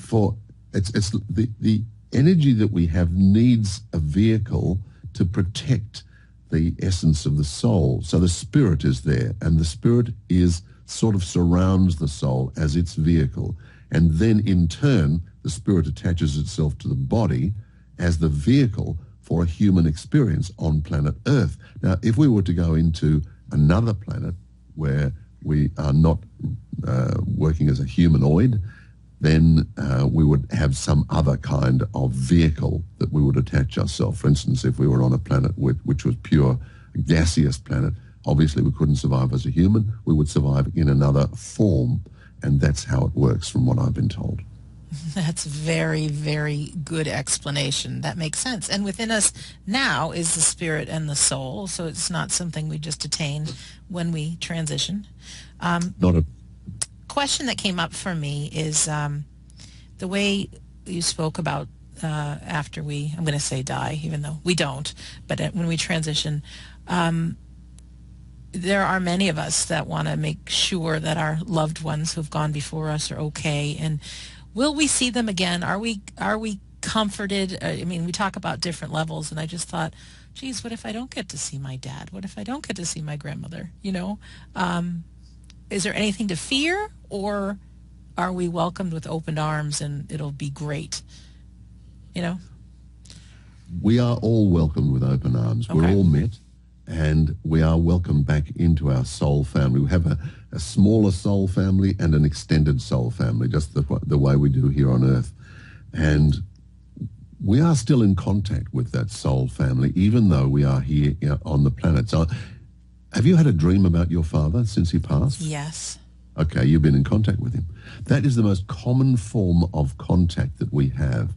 it's the energy that we have needs a vehicle to protect the essence of the soul. So the spirit is there, and the spirit is sort of surrounds the soul as its vehicle. And then in turn, the spirit attaches itself to the body as the vehicle for a human experience on planet Earth. Now, if we were to go into another planet where we are not working as a humanoid, then we would have some other kind of vehicle that we would attach ourselves. For instance, if we were on a planet which was pure gaseous planet, obviously we couldn't survive as a human. We would survive in another form, and that's how it works from what I've been told. That's very, very good explanation. That makes sense. And within us now is the spirit and the soul, so it's not something we just attain when we transition. Not a question that came up for me is the way you spoke about after we, I'm going to say die, even though we don't, but when we transition, there are many of us that want to make sure that our loved ones who've gone before us are okay. And Will we see them again? Are we comforted? I mean, we talk about different levels, and I just thought, geez, what if I don't get to see my dad? What if I don't get to see my grandmother? Is there anything to fear, or are we welcomed with open arms and it'll be great? We are all welcomed with open arms. Okay. We're all met, and we are welcomed back into our soul family. We have a smaller soul family and an extended soul family, just the way we do here on Earth. And we are still in contact with that soul family, even though we are here on the planet. So have you had a dream about your father since he passed? Yes. Okay, you've been in contact with him. That is the most common form of contact that we have.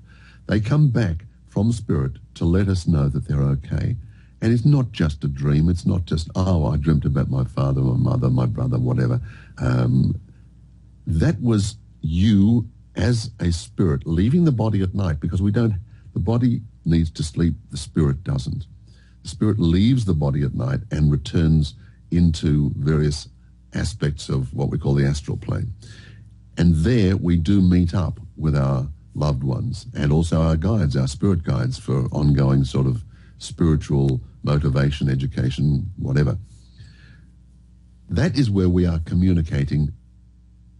They come back from spirit to let us know that they're okay. And it's not just a dream. It's not just, I dreamt about my father, my mother, my brother, whatever. That was you as a spirit leaving the body at night, because the body needs to sleep, the spirit doesn't. The spirit leaves the body at night and returns into various aspects of what we call the astral plane. And there we do meet up with our loved ones and also our guides, our spirit guides, for ongoing sort of spiritual motivation, education, whatever. That is where we are communicating,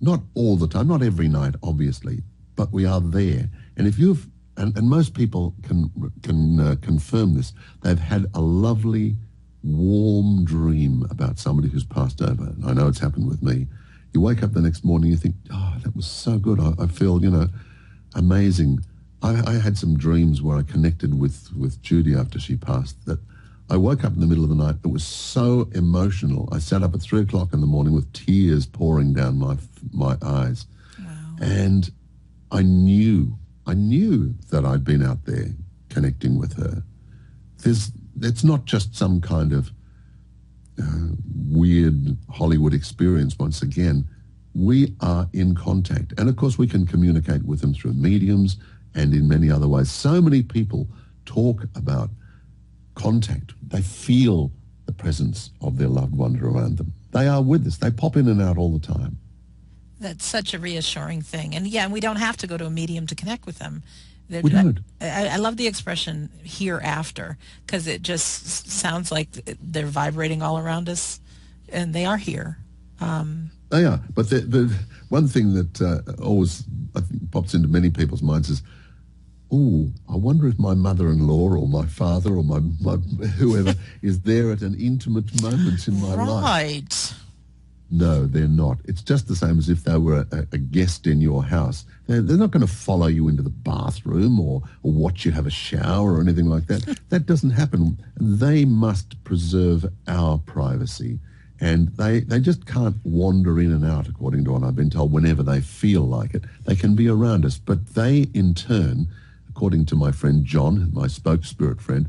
not all the time, not every night, obviously, but we are there. And if you've, and most people can confirm this, they've had a lovely, warm dream about somebody who's passed over. And I know it's happened with me. You wake up the next morning, you think, that was so good. I feel, amazing. I had some dreams where I connected with Judy after she passed, that I woke up in the middle of the night. It was so emotional. I sat up at 3 o'clock in the morning with tears pouring down my eyes. Wow. And I knew that I'd been out there connecting with her. It's not just some kind of weird Hollywood experience. Once again, we are in contact. And of course we can communicate with them through mediums and in many other ways. So many people talk about contact. They feel the presence of their loved ones around them. They are with us. They pop in and out all the time. That's such a reassuring thing. And we don't have to go to a medium to connect with them. We don't. I love the expression hereafter, because it just sounds like they're vibrating all around us, and they are here. They are. But the one thing that always, I think, pops into many people's minds is, I wonder if my mother-in-law or my father or my whoever is there at an intimate moment in my life. Right. No, they're not. It's just the same as if they were a guest in your house. They're not going to follow you into the bathroom or watch you have a shower or anything like that. That doesn't happen. They must preserve our privacy. And they just can't wander in and out, according to what I've been told, whenever they feel like it. They can be around us. But they, in turn, according to my friend John, my spoke spirit friend,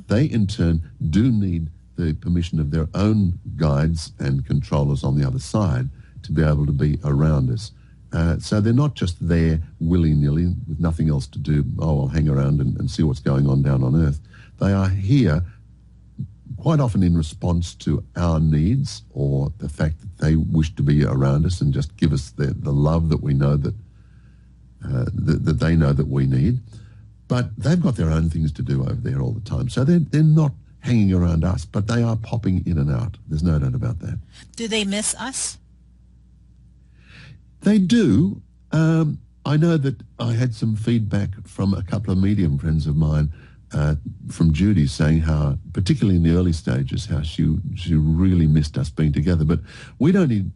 they, in turn, do need the permission of their own guides and controllers on the other side to be able to be around us. So they're not just there willy-nilly with nothing else to do. I'll hang around and see what's going on down on Earth. They are here quite often in response to our needs or the fact that they wish to be around us and just give us the love that we know that they know that we need. But they've got their own things to do over there all the time. So they're not hanging around us, but they are popping in and out. There's no doubt about that. Do they miss us? They do. I know that I had some feedback from a couple of medium friends of mine, from Judy, saying how, particularly in the early stages, how she really missed us being together. But we'd only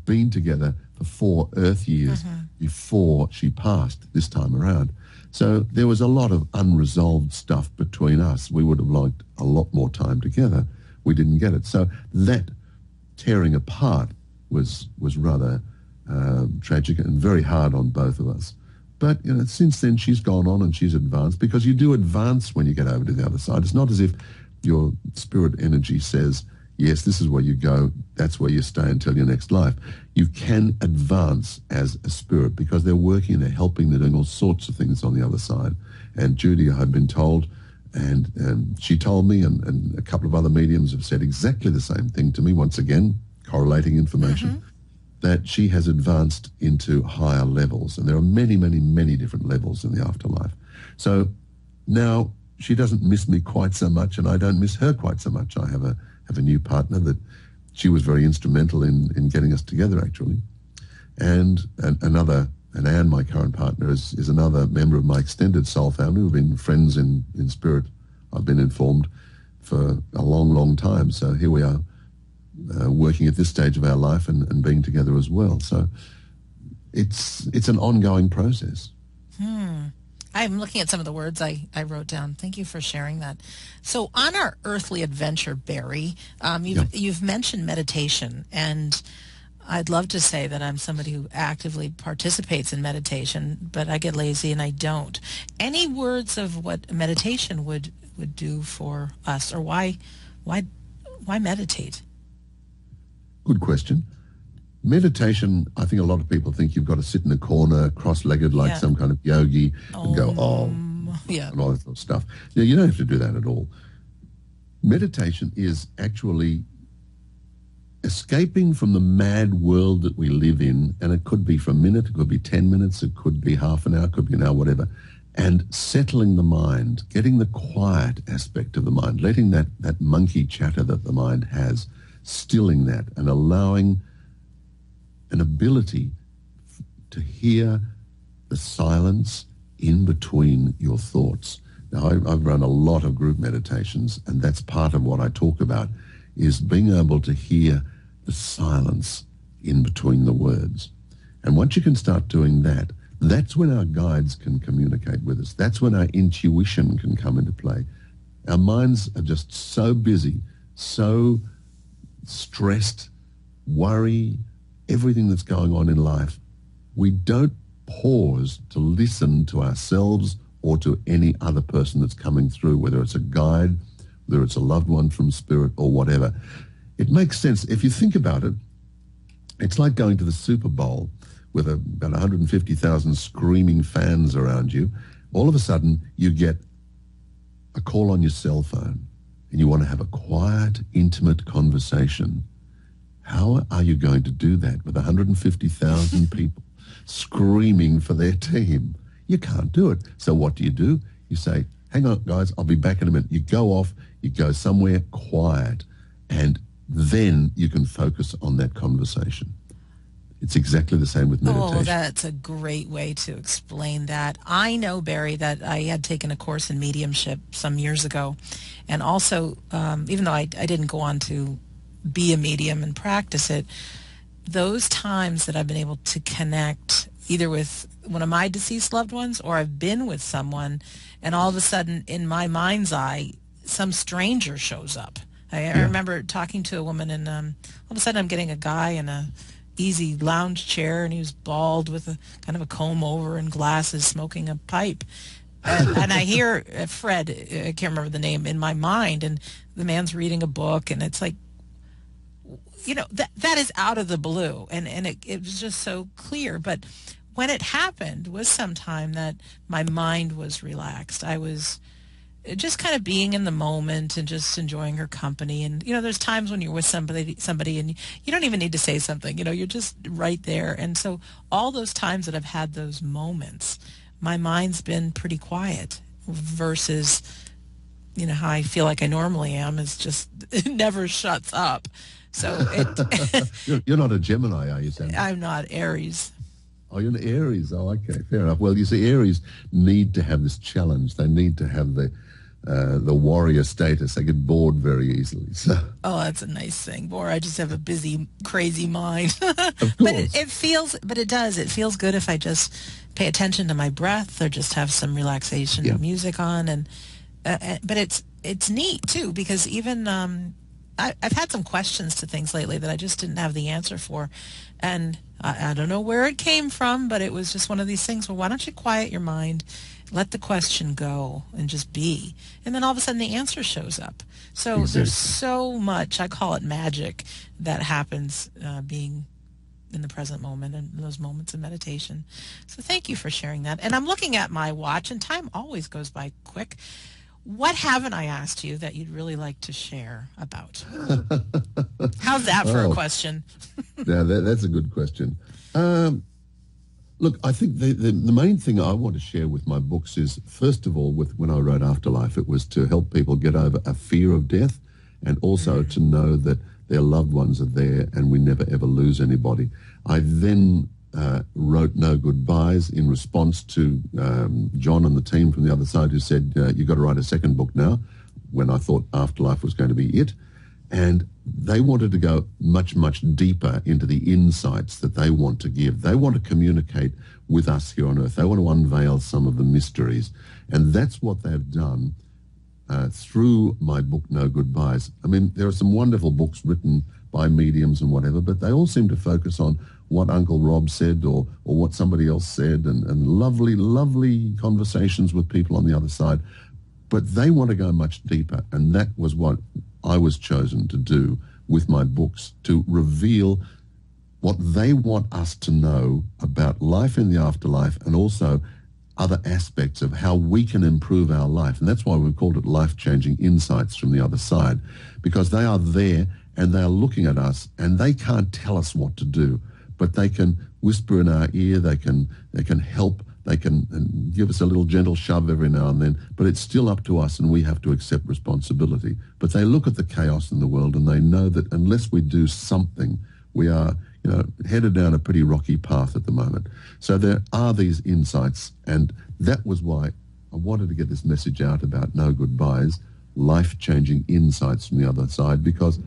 been together for 4 Earth years before she passed this time around. So there was a lot of unresolved stuff between us. We would have liked a lot more time together. We didn't get it. So that tearing apart was rather tragic and very hard on both of us. But since then she's gone on and she's advanced, because you do advance when you get over to the other side. It's not as if your spirit energy says, yes, this is where you go, that's where you stay until your next life. You can advance as a spirit because they're working, they're helping, they're doing all sorts of things on the other side. And Judy, I've been told, and she told me, and a couple of other mediums have said exactly the same thing to me, once again, correlating information, that she has advanced into higher levels. And there are many, many, many different levels in the afterlife. So now she doesn't miss me quite so much, and I don't miss her quite so much. I have a new partner that she was very instrumental in getting us together, actually. And Anne, my current partner, is another member of my extended soul family. We've been friends in spirit, I've been informed, for a long, long time. So here we are, working at this stage of our life and being together as well. So it's an ongoing process. I'm looking at some of the words I wrote down. Thank you for sharing that. So on our earthly adventure, Barry, you've mentioned meditation, and I'd love to say that I'm somebody who actively participates in meditation, but I get lazy and I don't. Any words of what meditation would do for us, or why meditate? Good question. Meditation, I think a lot of people think you've got to sit in a corner, cross-legged like some kind of yogi, and go, and all that sort of stuff. Yeah, you don't have to do that at all. Meditation is actually escaping from the mad world that we live in, and it could be for a minute, it could be 10 minutes, it could be half an hour, it could be an hour, whatever, and settling the mind, getting the quiet aspect of the mind, letting that monkey chatter that the mind has, stilling that, and allowing an ability to hear the silence in between your thoughts. Now, I've run a lot of group meditations, and that's part of what I talk about, is being able to hear the silence in between the words. And once you can start doing that, that's when our guides can communicate with us. That's when our intuition can come into play. Our minds are just so busy, so stressed, worry, everything that's going on in life. We don't pause to listen to ourselves or to any other person that's coming through, whether it's a guide, whether it's a loved one from spirit or whatever. It makes sense. If you think about it, it's like going to the Super Bowl with about 150,000 screaming fans around you. All of a sudden, you get a call on your cell phone and you want to have a quiet, intimate conversation. How are you going to do that with 150,000 people screaming for their team? You can't do it. So what do? You say, hang on, guys, I'll be back in a minute. You go off, you go somewhere quiet, and then you can focus on that conversation. It's exactly the same with meditation. Oh, that's a great way to explain that. I know, Barry, that I had taken a course in mediumship some years ago, and also, even though I didn't go on to be a medium and practice it, those times that I've been able to connect either with one of my deceased loved ones or I've been with someone, and all of a sudden in my mind's eye some stranger shows up. I remember talking to a woman, and all of a sudden I'm getting a guy in a easy lounge chair, and he was bald with a kind of a comb over and glasses, smoking a pipe. And I hear Fred, I can't remember the name, in my mind, and the man's reading a book, and it's like, that is out of the blue, and it was just so clear. But when it happened was sometime that my mind was relaxed. I was just kind of being in the moment and just enjoying her company. And, there's times when you're with somebody and you don't even need to say something, you're just right there. And so all those times that I've had those moments, my mind's been pretty quiet versus, how I feel like I normally am is just, it never shuts up. So You're not a Gemini, are you, Sandra? I'm not. Aries. Oh, you're an Aries. Oh, okay, fair enough. Well, you see, Aries need to have this challenge. They need to have the warrior status. They get bored very easily. So. Oh, that's a nice thing. Boy, I just have a busy, crazy mind. Of course. But it does. It feels good if I just pay attention to my breath or just have some relaxation music on. And but it's neat too, because even I've had some questions to things lately that I just didn't have the answer for, and I don't know where it came from, but it was just one of these things. Well, why don't you quiet your mind, let the question go, and just be, and then all of a sudden the answer shows up. So There's so much, I call it magic, that happens being in the present moment and those moments of meditation. So thank you for sharing that. And I'm looking at my watch, and time always goes by quick. What haven't I asked you that you'd really like to share about? How's that for a question? Yeah, that's a good question. Look, I think the main thing I want to share with my books is, first of all, when I wrote Afterlife, it was to help people get over a fear of death, and also to know that their loved ones are there and we never ever lose anybody. I then wrote No Goodbyes in response to John and the team from the other side who said, you've got to write a second book now, when I thought Afterlife was going to be it. And they wanted to go much, much deeper into the insights that they want to give. They want to communicate with us here on Earth. They want to unveil some of the mysteries. And that's what they've done through my book, No Goodbyes. I mean, there are some wonderful books written by mediums and whatever, but they all seem to focus on what Uncle Rob said or what somebody else said, and lovely, lovely conversations with people on the other side. But they want to go much deeper, and that was what I was chosen to do with my books, to reveal what they want us to know about life in the afterlife, and also other aspects of how we can improve our life. And that's why we've called it Life-Changing Insights from the Other Side, because they are there and they are looking at us, and they can't tell us what to do, but they can whisper in our ear, they can help, they can give us a little gentle shove every now and then, but it's still up to us, and we have to accept responsibility. But they look at the chaos in the world, and they know that unless we do something, we are headed down a pretty rocky path at the moment. So there are these insights, and that was why I wanted to get this message out about No Goodbyes, life-changing insights from the other side, because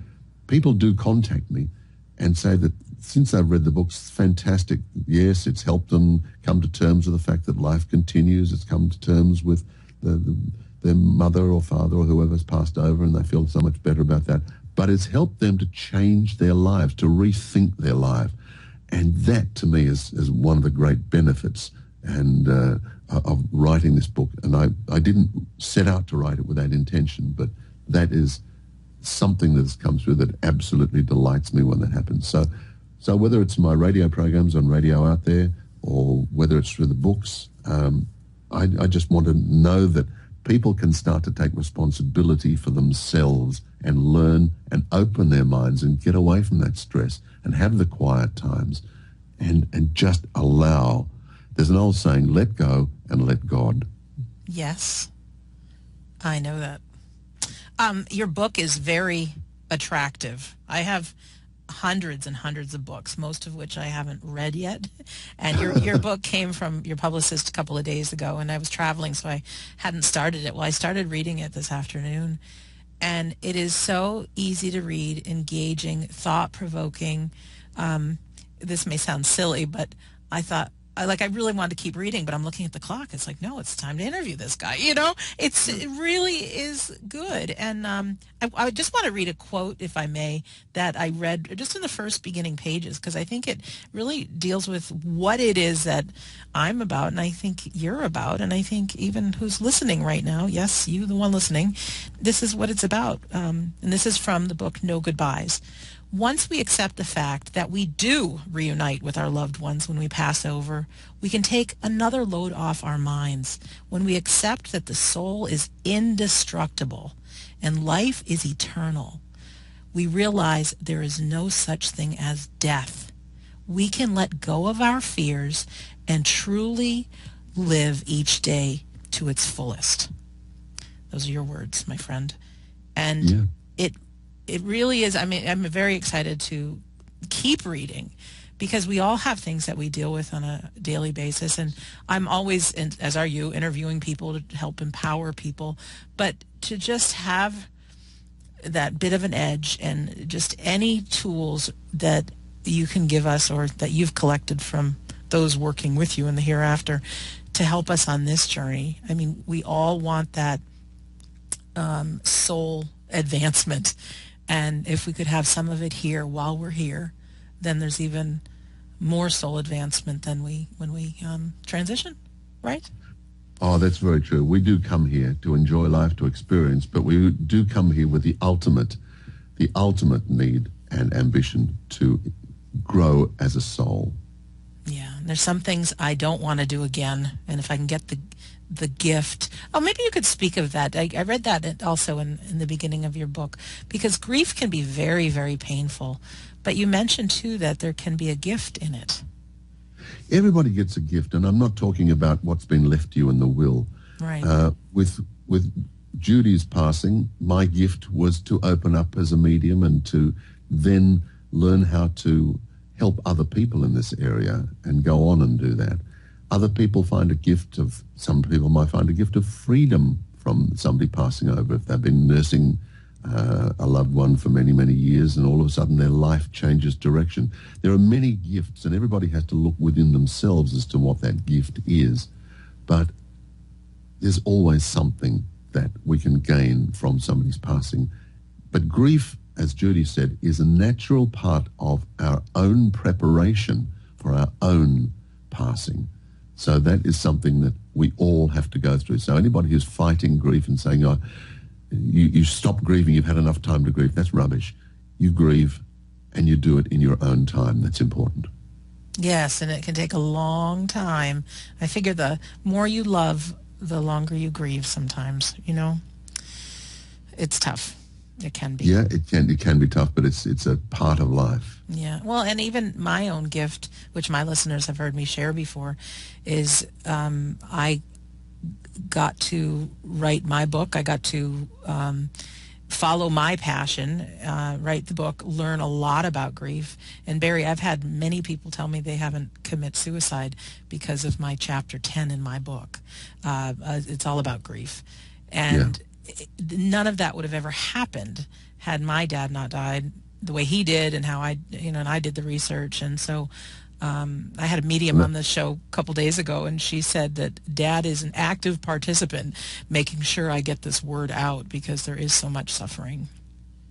people do contact me and say that since they've read the books, it's fantastic. Yes, it's helped them come to terms with the fact that life continues. It's come to terms with their mother or father or whoever's passed over, and they feel so much better about that. But it's helped them to change their lives, to rethink their life. And that, to me, is one of the great benefits of writing this book. And I didn't set out to write it with that intention, but that is something that's come through that absolutely delights me when that happens. So whether it's my radio programs on radio out there, or whether it's through the books, I just want to know that people can start to take responsibility for themselves and learn and open their minds and get away from that stress and have the quiet times and just allow. There's an old saying, let go and let God. Yes, I know that. Your book is very attractive. I have hundreds and hundreds of books, most of which I haven't read yet. And your book came from your publicist a couple of days ago, and I was traveling, so I hadn't started it. Well, I started reading it this afternoon, and it is so easy to read, engaging, thought-provoking. This may sound silly, but I thought, I really wanted to keep reading, but I'm looking at the clock. It's like, no, it's time to interview this guy. It really is good. And I just want to read a quote, if I may, that I read just in the first beginning pages, because I think it really deals with what it is that I'm about, and I think you're about, and I think even who's listening right now, yes, you, the one listening, this is what it's about. And this is from the book No Goodbyes. Once we accept the fact that we do reunite with our loved ones when we pass over, we can take another load off our minds. When we accept that the soul is indestructible and life is eternal, we realize there is no such thing as death. We can let go of our fears and truly live each day to its fullest. Those are your words, my friend. And it really is. I mean, I'm very excited to keep reading, because we all have things that we deal with on a daily basis. And I'm always, as are you, interviewing people to help empower people. But to just have that bit of an edge, and just any tools that you can give us, or that you've collected from those working with you in the hereafter, to help us on this journey. I mean, we all want that soul advancement. And if we could have some of it here while we're here, then there's even more soul advancement than when we transition, right? Oh, that's very true. We do come here to enjoy life, to experience, but we do come here with the ultimate need and ambition to grow as a soul. Yeah. there's some things I don't want to do again, and if I can get the gift. Oh, maybe you could speak of that. I read that also in the beginning of your book, because grief can be very, very painful. But you mentioned, too, that there can be a gift in it. Everybody gets a gift, and I'm not talking about what's been left to you in the will. Right. With Judy's passing, my gift was to open up as a medium and to then learn how to help other people in this area and go on and do that. Other people some people might find a gift of freedom from somebody passing over if they've been nursing a loved one for many, many years, and all of a sudden their life changes direction. There are many gifts, and everybody has to look within themselves as to what that gift is. But there's always something that we can gain from somebody's passing. But grief, as Judy said, is a natural part of our own preparation for our own passing. So that is something that we all have to go through. So anybody who's fighting grief and saying, oh, you stop grieving, you've had enough time to grieve, that's rubbish. You grieve and you do it in your own time. That's important. Yes, and it can take a long time. I figure the more you love, the longer you grieve sometimes, It's tough. It can be. Yeah, it can be tough, but it's a part of life. Yeah. Well, and even my own gift, which my listeners have heard me share before, is I got to write my book. I got to follow my passion, write the book, learn a lot about grief. And Barry, I've had many people tell me they haven't commit suicide because of my chapter 10 in my book. It's all about grief. And none of that would have ever happened had my dad not died the way he did, and how and I did the research. And so I had a medium on the show a couple days ago, and she said that Dad is an active participant making sure I get this word out, because there is so much suffering.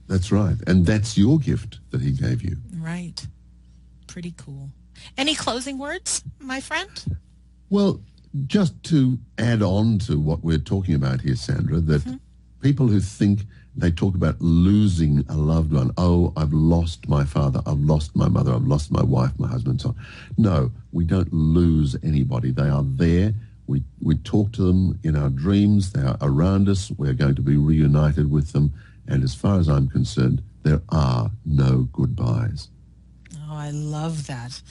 That's right. And that's your gift that he gave you. Right. Pretty cool. Any closing words, my friend? Well, just to add on to what we're talking about here, Sandra, that people who think they talk about losing a loved one. Oh, I've lost my father, I've lost my mother, I've lost my wife, my husband, so on. No, we don't lose anybody. They are there. We talk to them in our dreams. They are around us. We're going to be reunited with them. And as far as I'm concerned, there are no goodbyes. Oh, I love that.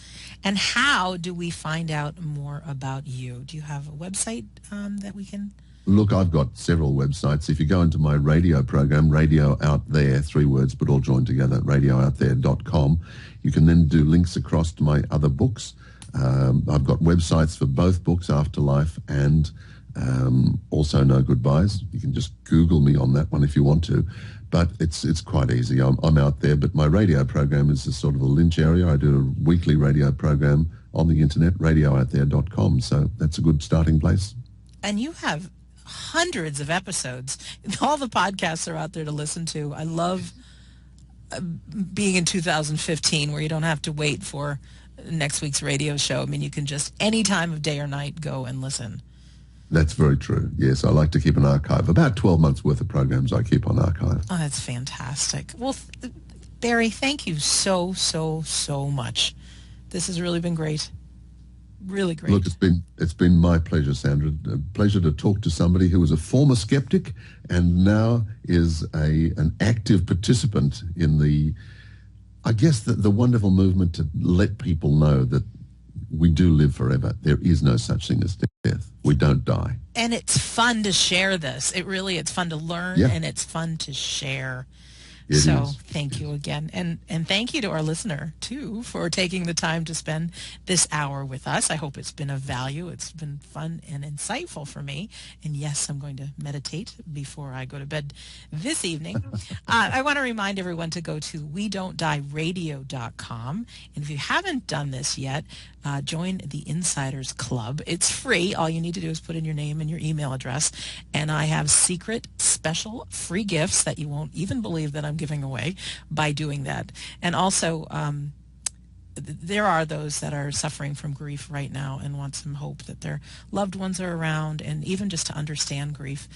And how do we find out more about you? Do you have a website that we can... Look, I've got several websites. If you go into my radio program, Radio Out There, 3 words, but all joined together, radiooutthere.com, you can then do links across to my other books. I've got websites for both books, Afterlife and also No Goodbyes. You can just Google me on that one if you want to. But it's quite easy. I'm out there, but my radio program is a sort of a Lynch area. I do a weekly radio program on the internet, radiooutthere.com. So that's a good starting place. And you have hundreds of episodes. All the podcasts are out there to listen to. I love being in 2015 where you don't have to wait for next week's radio show. I mean, you can just any time of day or night go and listen. That's very true. Yes, I like to keep an archive. About 12 months worth of programs I keep on archive. Oh, that's fantastic. Well, Barry, thank you so, so, so much. This has really been great. Really great. Look, it's been my pleasure, Sandra. A pleasure to talk to somebody who was a former skeptic and now is an active participant in the wonderful movement to let people know that we do live forever. There is no such thing as death. We don't die. And it's fun to share this. It's fun to learn, and it's fun to share. So thank you again. And thank you to our listener, too, for taking the time to spend this hour with us. I hope it's been of value. It's been fun and insightful for me. And yes, I'm going to meditate before I go to bed this evening. I want to remind everyone to go to WeDon'tDieRadio.com. And if you haven't done this yet, join the Insiders Club. It's free. All you need to do is put in your name and your email address. And I have secret, special, free gifts that you won't even believe that I'm giving away by doing that. And also, there are those that are suffering from grief right now and want some hope that their loved ones are around, and even just to understand grief.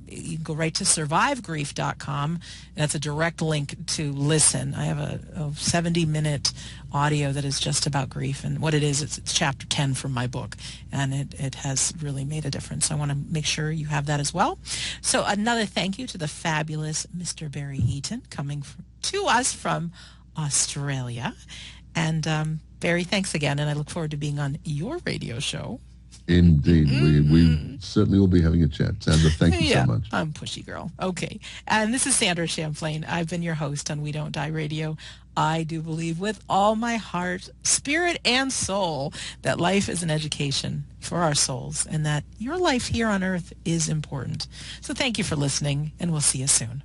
You can go right to survivegrief.com. That's a direct link to listen. I have a 70-minute audio that is just about grief. And what it is, it's chapter 10 from my book, and it has really made a difference. I want to make sure you have that as well. So another thank you to the fabulous Mr. Barry Eaton, coming to us from Australia. And Barry, thanks again, and I look forward to being on your radio show. Indeed. We certainly will be having a chat. Sandra, thank you so much. I'm pushy girl. Okay. And this is Sandra Champlain. I've been your host on We Don't Die Radio. I do believe with all my heart, spirit, and soul that life is an education for our souls and that your life here on earth is important. So thank you for listening, and we'll see you soon.